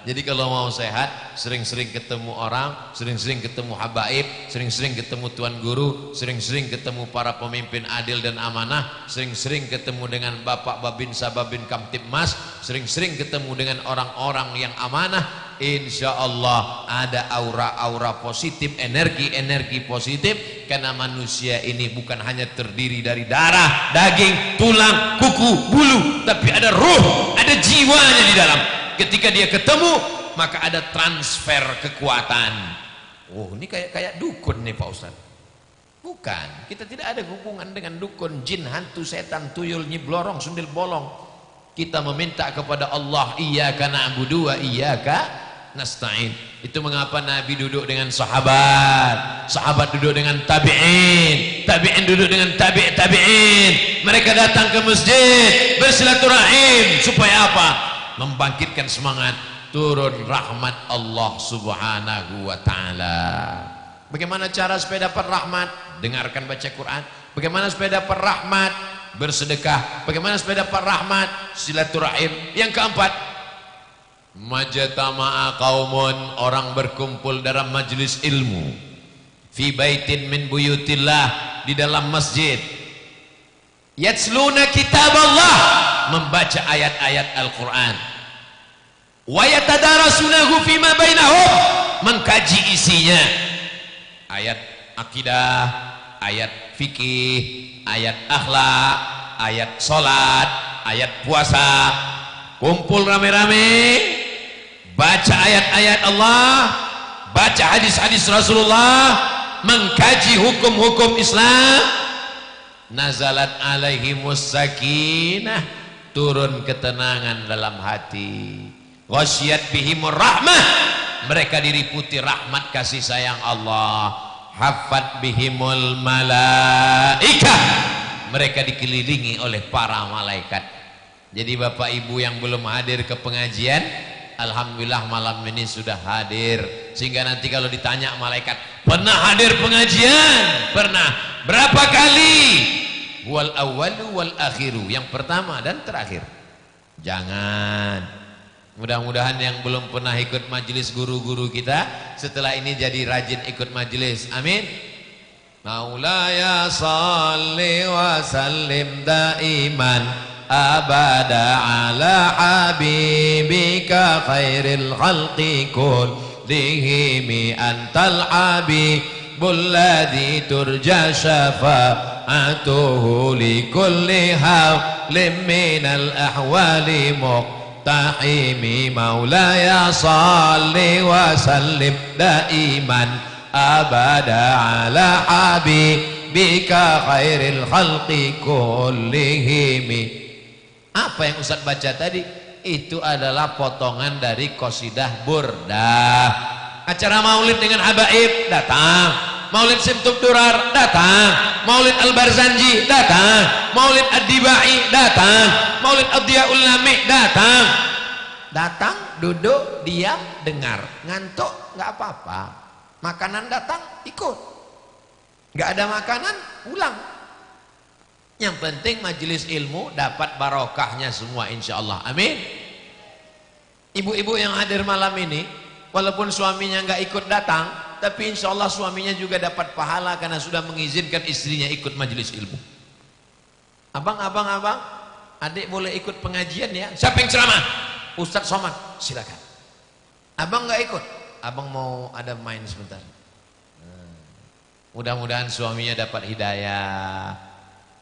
Speaker 4: Jadi kalau mau sehat, sering-sering ketemu orang, sering-sering ketemu habaib, sering-sering ketemu tuan guru, sering-sering ketemu para pemimpin adil dan amanah, sering-sering ketemu dengan Bapak Babinsa Babin Kamtibmas, sering-sering ketemu dengan orang-orang yang amanah. Insya Allah ada aura-aura positif, energi-energi positif, karena manusia ini bukan hanya terdiri dari darah, daging, tulang, kuku, bulu, tapi ada ruh, ada jiwanya di dalam. Ketika dia ketemu, maka ada transfer kekuatan. Oh, ini kayak dukun nih Pak Ustaz. Bukan, kita tidak ada hubungan dengan dukun, jin, hantu, setan, tuyul, nyiblorong, sundil bolong. Kita meminta kepada Allah, iyyaka na'budu wa iyyaka nasta'in. Itu mengapa Nabi duduk dengan sahabat, sahabat duduk dengan tabi'in, tabi'in duduk dengan tabi'in. Mereka datang ke masjid bersilaturahim supaya apa? Membangkitkan semangat, turun rahmat Allah Subhanahu wa taala. Bagaimana cara supaya dapat rahmat? Dengarkan baca Quran. Bagaimana supaya dapat rahmat? Bersedekah. Bagaimana supaya dapat rahmat? Silaturahim. Yang keempat, majtama'a qaumun, orang berkumpul dalam majlis ilmu, fi baitin min buyutillah, di dalam masjid, yatsluna kitab Allah, membaca ayat-ayat Al-Quran, wa yatadarasunahu fima bainahum, mengkaji isinya, ayat akidah, ayat fikih, ayat akhlak, ayat sholat, ayat puasa. Kumpul rame-rame, baca ayat-ayat Allah, baca hadis-hadis Rasulullah, mengkaji hukum-hukum Islam. Nazalat alaihimus sakinah, turun ketenangan dalam hati. Ghasyiyat bihimur rahmah, mereka diliputi rahmat kasih sayang Allah. Haffat bihimul malaikah, mereka dikelilingi oleh para malaikat. Jadi Bapak Ibu yang belum hadir ke pengajian, alhamdulillah malam ini sudah hadir, sehingga nanti kalau ditanya malaikat, pernah hadir pengajian? Pernah. Berapa kali? Wal awwalu wal akhiru, yang pertama dan terakhir. Jangan. Mudah-mudahan yang belum pernah ikut majelis guru-guru kita setelah ini jadi rajin ikut majelis. Amin. Maulaya salli wa sallim daiman abada ala habibika khairil khalqi kullihim antal habibul ladzi turja syafa'atuhu li kulli hawlim minal ahwali muqtahimi. Maulaya salli wa sallim daiman abada ala habibika khairil khalqi kullihim. Apa yang Ustaz baca tadi? Itu adalah potongan dari qasidah burdah. Acara maulid dengan habaib datang, maulid Simtub Durar datang, maulid Al-Barzanji datang, maulid Ad-Dibai datang, maulid Ad-Diyaul Lami datang. Datang, duduk, diam, dengar. Ngantuk nggak apa-apa. Makanan datang, ikut. Nggak ada makanan, pulang. Yang penting majelis ilmu dapat barokahnya semua, insya Allah. Amin. Ibu-ibu yang hadir malam ini, walaupun suaminya nggak ikut datang, tapi insya Allah suaminya juga dapat pahala karena sudah mengizinkan istrinya ikut majelis ilmu. Abang, adik boleh ikut pengajian ya? Siapa yang ceramah? Ustadz Somad, silakan. Abang nggak ikut? Abang mau ada main sebentar. Mudah-mudahan suaminya dapat hidayah.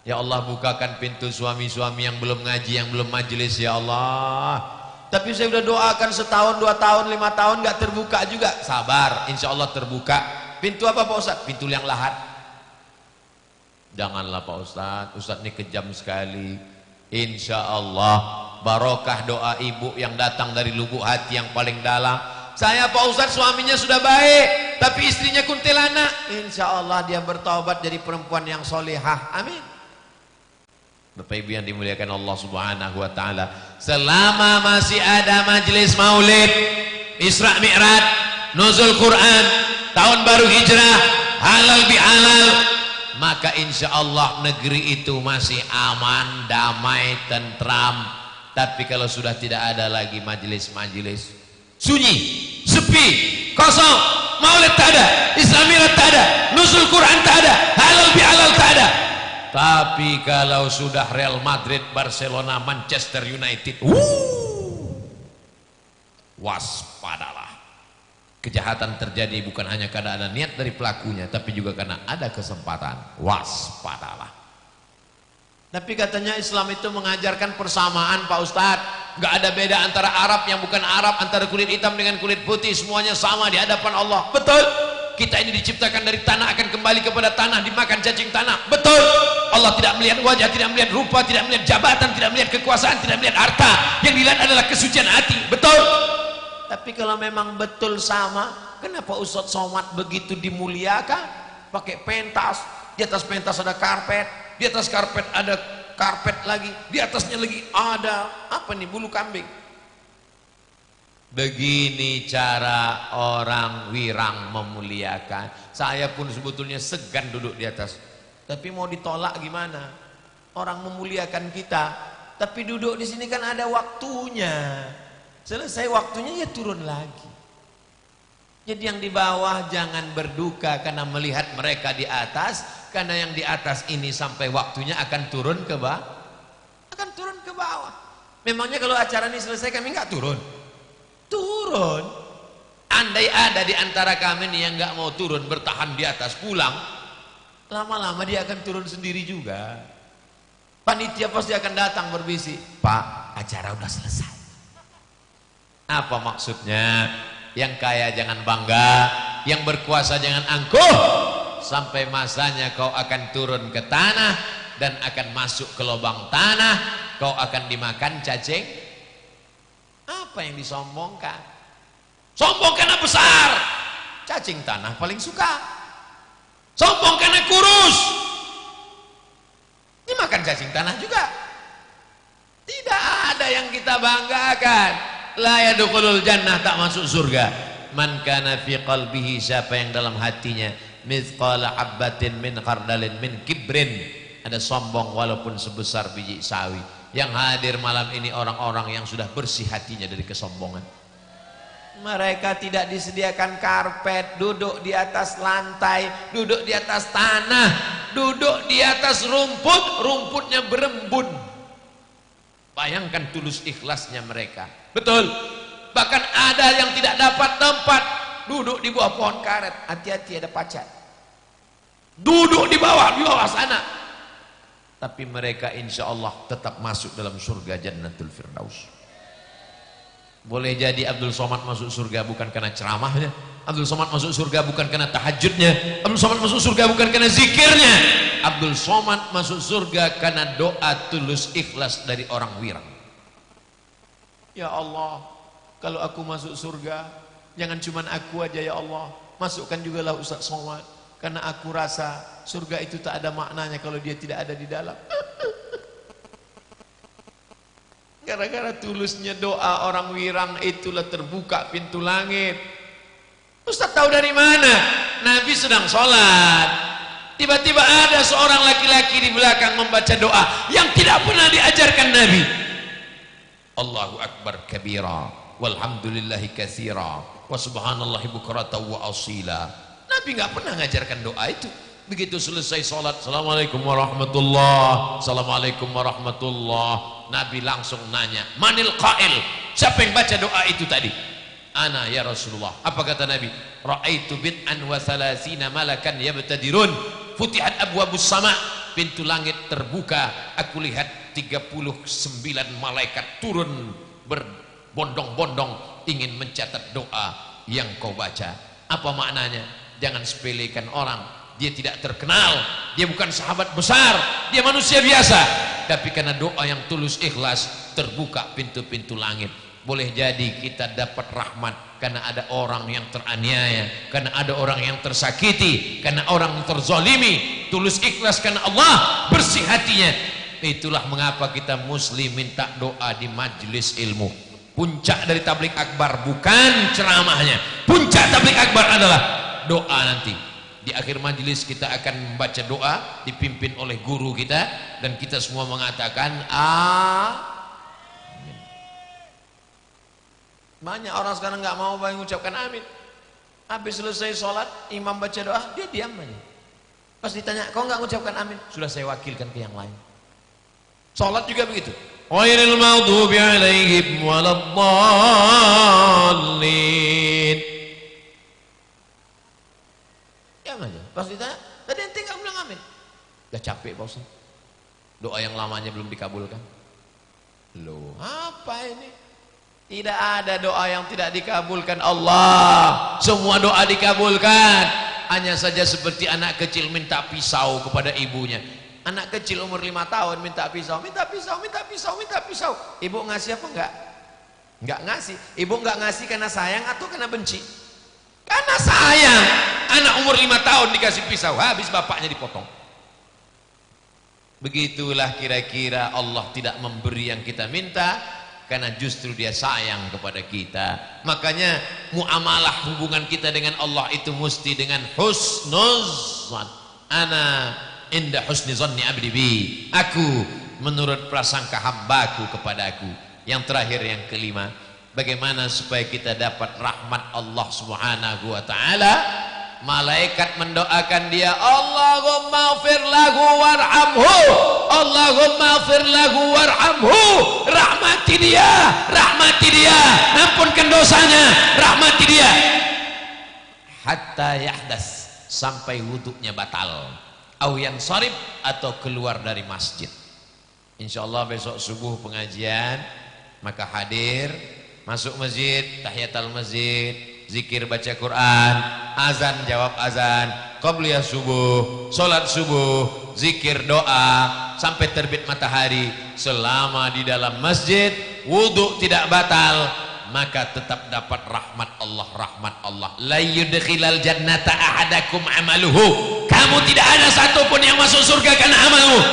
Speaker 4: Ya Allah, bukakan pintu suami-suami yang belum ngaji, yang belum majelis ya Allah. Tapi saya sudah doakan setahun, 2 tahun, 5 tahun gak terbuka juga. Sabar, insya Allah terbuka. Pintu apa Pak Ustadz? Pintu yang lahat. Janganlah Pak Ustadz, Ustadz ini kejam sekali. Insya Allah barokah doa ibu yang datang dari lubuk hati yang paling dalam. Saya Pak Ustadz suaminya sudah baik, tapi istrinya kuntilanak. Insya Allah dia bertobat jadi perempuan yang solehah. Amin. Bapak Ibu yang dimuliakan Allah Subhanahu wa taala, selama masih ada majelis maulid, Isra Mi'raj, nuzul Quran, tahun baru hijrah, halal bihalal, maka insya Allah negeri itu masih aman, damai, tentram. Tapi kalau sudah tidak ada lagi majelis-majelis, sunyi, sepi, kosong, maulid tak ada, Isra Mi'raj tak ada, nuzul Quran tak ada, halal bihalal tak ada. Tapi kalau sudah Real Madrid, Barcelona, Manchester United, waspadalah. Kejahatan terjadi bukan hanya karena ada niat dari pelakunya, tapi juga karena ada kesempatan. Waspadalah. Tapi katanya Islam itu mengajarkan persamaan Pak Ustadz. Gak ada beda antara Arab yang bukan Arab, antara kulit hitam dengan kulit putih, semuanya sama di hadapan Allah. Betul. Kita ini diciptakan dari tanah, akan kembali kepada tanah, dimakan cacing tanah. Betul. Allah tidak melihat wajah, tidak melihat rupa, tidak melihat jabatan, tidak melihat kekuasaan, tidak melihat harta. Yang dilihat adalah kesucian hati. Betul. Tapi kalau memang betul sama, kenapa Ustadz Somad begitu dimuliakan? Pakai pentas, di atas pentas ada karpet, di atas karpet ada karpet lagi, di atasnya lagi ada apa nih, bulu kambing. Begini cara orang wirang memuliakan. Saya pun sebetulnya segan duduk di atas, tapi mau ditolak gimana? Orang memuliakan kita, tapi duduk di sini kan ada waktunya. Selesai waktunya ya turun lagi. Jadi yang di bawah jangan berduka karena melihat mereka di atas, karena yang di atas ini sampai waktunya akan turun ke bawah. Akan turun ke bawah. Memangnya kalau acara ini selesai kami nggak turun? Turun. Andai ada di antara kami nih yang nggak mau turun, bertahan di atas, pulang, lama-lama dia akan turun sendiri juga. Panitia pasti akan datang berbisik, Pak, acara udah selesai. Apa maksudnya? Yang kaya jangan bangga, yang berkuasa jangan angkuh. Sampai masanya kau akan turun ke tanah dan akan masuk ke lubang tanah, kau akan dimakan cacing. Apa yang disombongkan? Sombong karena besar, cacing tanah paling suka. Sombong karena kurus, dimakan cacing tanah juga. Tidak ada yang kita banggakan. La yadkhulul jannah, tak masuk surga. Man kana fi qalbihi, siapa yang dalam hatinya mithqala habbatin min khardalin min kibrin, ada sombong walaupun sebesar biji sawi. Yang hadir malam ini orang-orang yang sudah bersih hatinya dari kesombongan. Mereka tidak disediakan karpet, duduk di atas lantai, duduk di atas tanah, duduk di atas rumput, rumputnya berembun. Bayangkan tulus ikhlasnya mereka. Betul. Bahkan ada yang tidak dapat tempat, duduk di bawah pohon karet. Hati-hati ada pacat. Duduk di bawah sana. Tapi mereka insya Allah tetap masuk dalam surga Jannatul Firdaus. Boleh jadi Abdul Somad masuk surga bukan karena ceramahnya, Abdul Somad masuk surga bukan karena tahajudnya, Abdul Somad masuk surga bukan karena zikirnya, Abdul Somad masuk surga karena doa tulus ikhlas dari orang wirang. Ya Allah, kalau aku masuk surga, jangan cuma aku aja ya Allah, masukkan juga lah Ustaz Somad. Karena aku rasa surga itu tak ada maknanya kalau dia tidak ada di dalam. Gara-gara tulusnya doa orang wirang itulah terbuka pintu langit. Ustaz tahu dari mana? Nabi sedang sholat, tiba-tiba ada seorang laki-laki di belakang membaca doa yang tidak pernah diajarkan Nabi. Allahu Akbar kabira, walhamdulillahi katsira, wa subhanallahi bukratan wa asila. Nabi nggak pernah ngajarkan doa itu. Begitu selesai sholat, assalamualaikum warahmatullah, assalamualaikum warahmatullah, Nabi langsung nanya, manil qail, siapa yang baca doa itu tadi? Ana ya Rasulullah. Apa kata Nabi? Ra'aitu bid'an wa thalathina malakan yabtadirun, futihat abwabus sama, pintu langit terbuka, aku lihat 39 malaikat turun berbondong-bondong ingin mencatat doa yang kau baca. Apa maknanya? Jangan sepelekan orang, dia tidak terkenal, dia bukan sahabat besar, dia manusia biasa, tapi karena doa yang tulus ikhlas terbuka pintu-pintu langit. Boleh jadi kita dapat rahmat karena ada orang yang teraniaya, karena ada orang yang tersakiti, karena orang yang terzalimi, tulus ikhlas karena Allah, bersih hatinya. Itulah mengapa kita muslim minta doa di majelis ilmu. Puncak dari tablik akbar bukan ceramahnya, puncak tablik akbar adalah doa. Nanti di akhir majelis kita akan membaca doa dipimpin oleh guru kita, dan kita semua mengatakan amin. Banyak orang sekarang nggak mau mengucapkan amin. Habis selesai sholat, imam baca doa, dia diam aja. Pas ditanya, kok nggak mengucapkan amin? Sudah saya wakilkan ke yang lain. Sholat juga begitu. Ghairil maghdubi alaihim waladdallin. Diam aja. Pas ditanya, tadi ente nggak bilang amin. Udah capek Pak Ustaz. Doa yang lamanya belum dikabulkan. Loh, apa ini? Tidak ada doa yang tidak dikabulkan Allah. Semua doa dikabulkan. Hanya saja seperti anak kecil minta pisau kepada ibunya. Anak kecil umur 5 tahun minta pisau, minta pisau, minta pisau, minta pisau. Ibu ngasih apa enggak? Enggak ngasih. Ibu enggak ngasih karena sayang atau karena benci? Karena sayang. Anak umur 5 tahun dikasih pisau, habis bapaknya dipotong. Begitulah kira-kira Allah tidak memberi yang kita minta, karena justru dia sayang kepada kita. Makanya muamalah hubungan kita dengan Allah itu mesti dengan husnuzan. Ana inda husni zanni abdi bi. Aku menurut prasangka hambaku kepadaku. Yang terakhir, yang kelima, bagaimana supaya kita dapat rahmat Allah Subhanahu wa taala? Malaikat mendoakan dia, Allahumma fir lahu warhamhu, Allahumma fir lahu warhamhu, rahmati dia, ampunkan dosanya, rahmati dia, hatta yahdas, sampai wuduknya batal, au yansarif, atau keluar dari masjid. Insyaallah besok subuh pengajian, maka hadir, masuk masjid, tahiyatul masjid, zikir baca Quran, azan jawab azan, qabliyah subuh, sholat subuh, zikir doa sampai terbit matahari. Selama di dalam masjid wudhu tidak batal, maka tetap dapat rahmat Allah. Rahmat Allah, la yudkhilal jannata ahadakum amaluhu. Kamu tidak ada satupun yang masuk surga karena amalmu.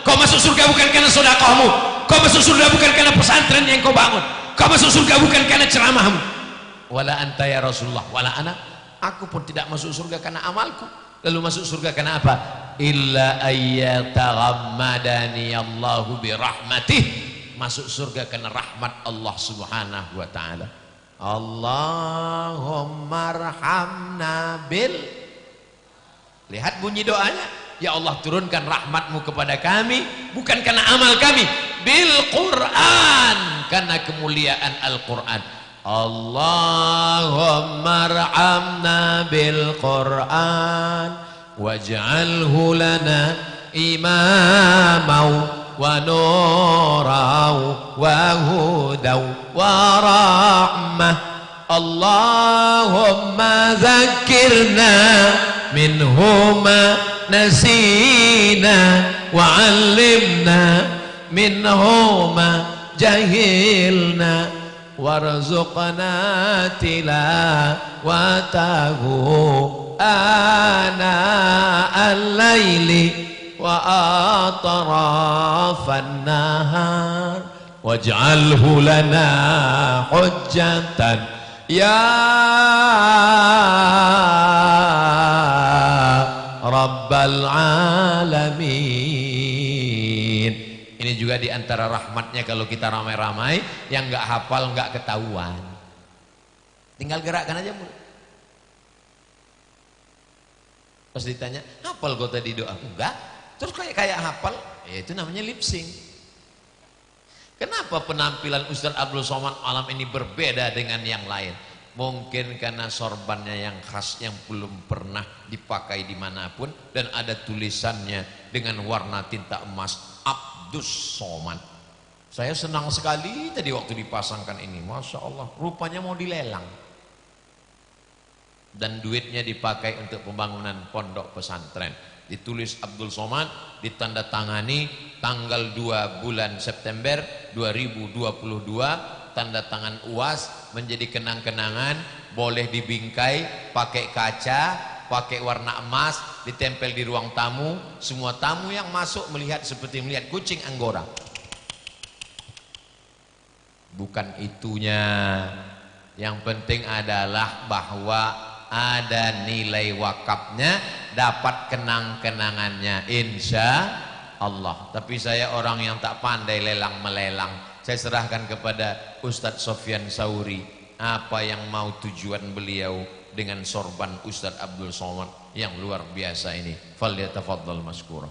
Speaker 4: Kau masuk surga bukan karena sedekahmu, kau masuk surga bukan karena pesantren yang kau bangun, kau masuk surga bukan karena ceramahmu. Wala anta ya Rasulullah, wala ana, aku pun tidak masuk surga karena amalku. Lalu masuk surga karena apa? Illa ayyataghammadani Allahu birahmatih. Masuk surga karena rahmat Allah Subhanahu wa taala. Allahumma arhamna bil. Lihat bunyi doanya, ya Allah turunkan rahmatmu kepada kami bukan karena amal kami, bil Quran, karena kemuliaan Al-Quran. Allahumma arhamna bil Quran waj'alhu lana imamau wa nurau wa hudau wa rahmah. Allahumma zakkirna minhuma nasina wa 'allimna minhuma jahilna warzuqna tilawatahu ana al-laili wa atrafan nahar waj'alhu lana hujjatan ya rabbal alamin. Ini juga diantara rahmatnya kalau kita ramai-ramai, yang nggak hafal nggak ketahuan, tinggal gerakkan aja mulut. Pas ditanya, hafal kau tadi doa? Enggak. Terus kayak hafal, ya itu namanya lip sync. Kenapa penampilan Ustaz Abdul Somad malam ini berbeda dengan yang lain? Mungkin karena sorbannya yang khas, yang belum pernah dipakai dimanapun, dan ada tulisannya dengan warna tinta emas, Abdus Somad. Saya senang sekali tadi waktu dipasangkan ini, Masya Allah, rupanya mau dilelang. dan duitnya dipakai untuk pembangunan pondok pesantren. Ditulis Abdul Somad, ditandatangani tanggal 2 bulan September 2022, tanda tangan UAS, menjadi kenang-kenangan, boleh dibingkai, pakai kaca, pakai warna emas, ditempel di ruang tamu. Semua tamu yang masuk melihat seperti melihat kucing Anggora. Bukan itunya, yang penting adalah bahwa ada nilai wakafnya, dapat kenang-kenangannya, insya Allah. Tapi saya orang yang tak pandai lelang melelang. Saya serahkan kepada Ustadz Sofyan Sauri apa yang mau tujuan beliau dengan sorban Ustadz Abdul Somad yang luar biasa ini. Falyatafaddal maskura.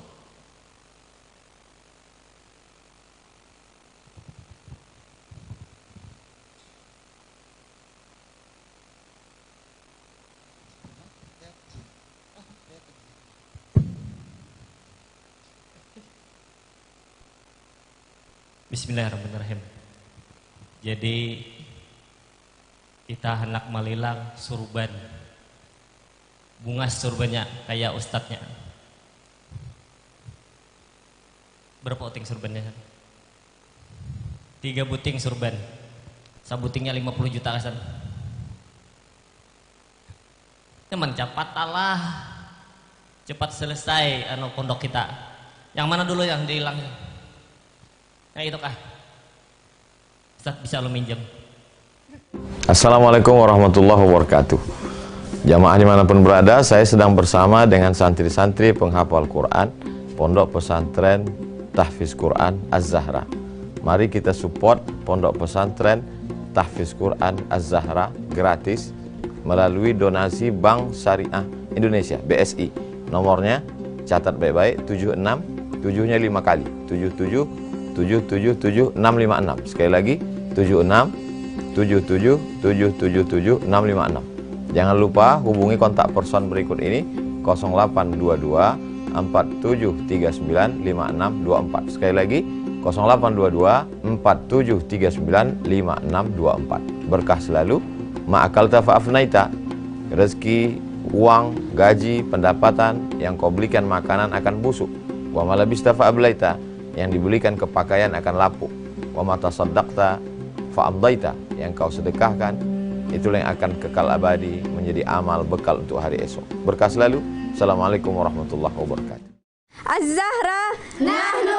Speaker 5: Bismillahirrahmanirrahim. Jadi kita hendak melilang surban, bunga surbannya kayak ustadznya. Berapa buting surbannya? 3 buting surban. Sabutingnya 50 juta kasan. Teman cepat Allah, cepat selesai pondok kita. Yang mana dulu yang dihilang? Nah itu kah? Ustaz bisa lo minjem.
Speaker 6: Assalamualaikum warahmatullahi wabarakatuh. Jamaah dimanapun berada, saya sedang bersama dengan santri-santri penghafal Quran Pondok Pesantren Tahfiz Quran Az-Zahra. Mari kita support Pondok Pesantren Tahfiz Quran Az-Zahra gratis melalui donasi Bank Syariah Indonesia (BSI). Nomornya catat baik-baik, 76 7-nya 5 kali, 77 777 656. Sekali lagi 76 77 777 656. Jangan lupa hubungi kontak person berikut ini 0822 4739 5624. Sekali lagi 0822 4739 5624. Berkah selalu, ma'akalta fa'afnaita. Rezeki, uang, gaji, pendapatan yang kau belikan makanan akan busuk. Wa malabista fa'ablaita, yang dibelikan kepakaian akan lapuk. Wa mata saddaqta fa'amdaita, yang kau sedekahkan itulah yang akan kekal abadi menjadi amal bekal untuk hari esok. Berkah selalu. Assalamualaikum warahmatullahi wabarakatuh.
Speaker 7: Az-Zahra nahnu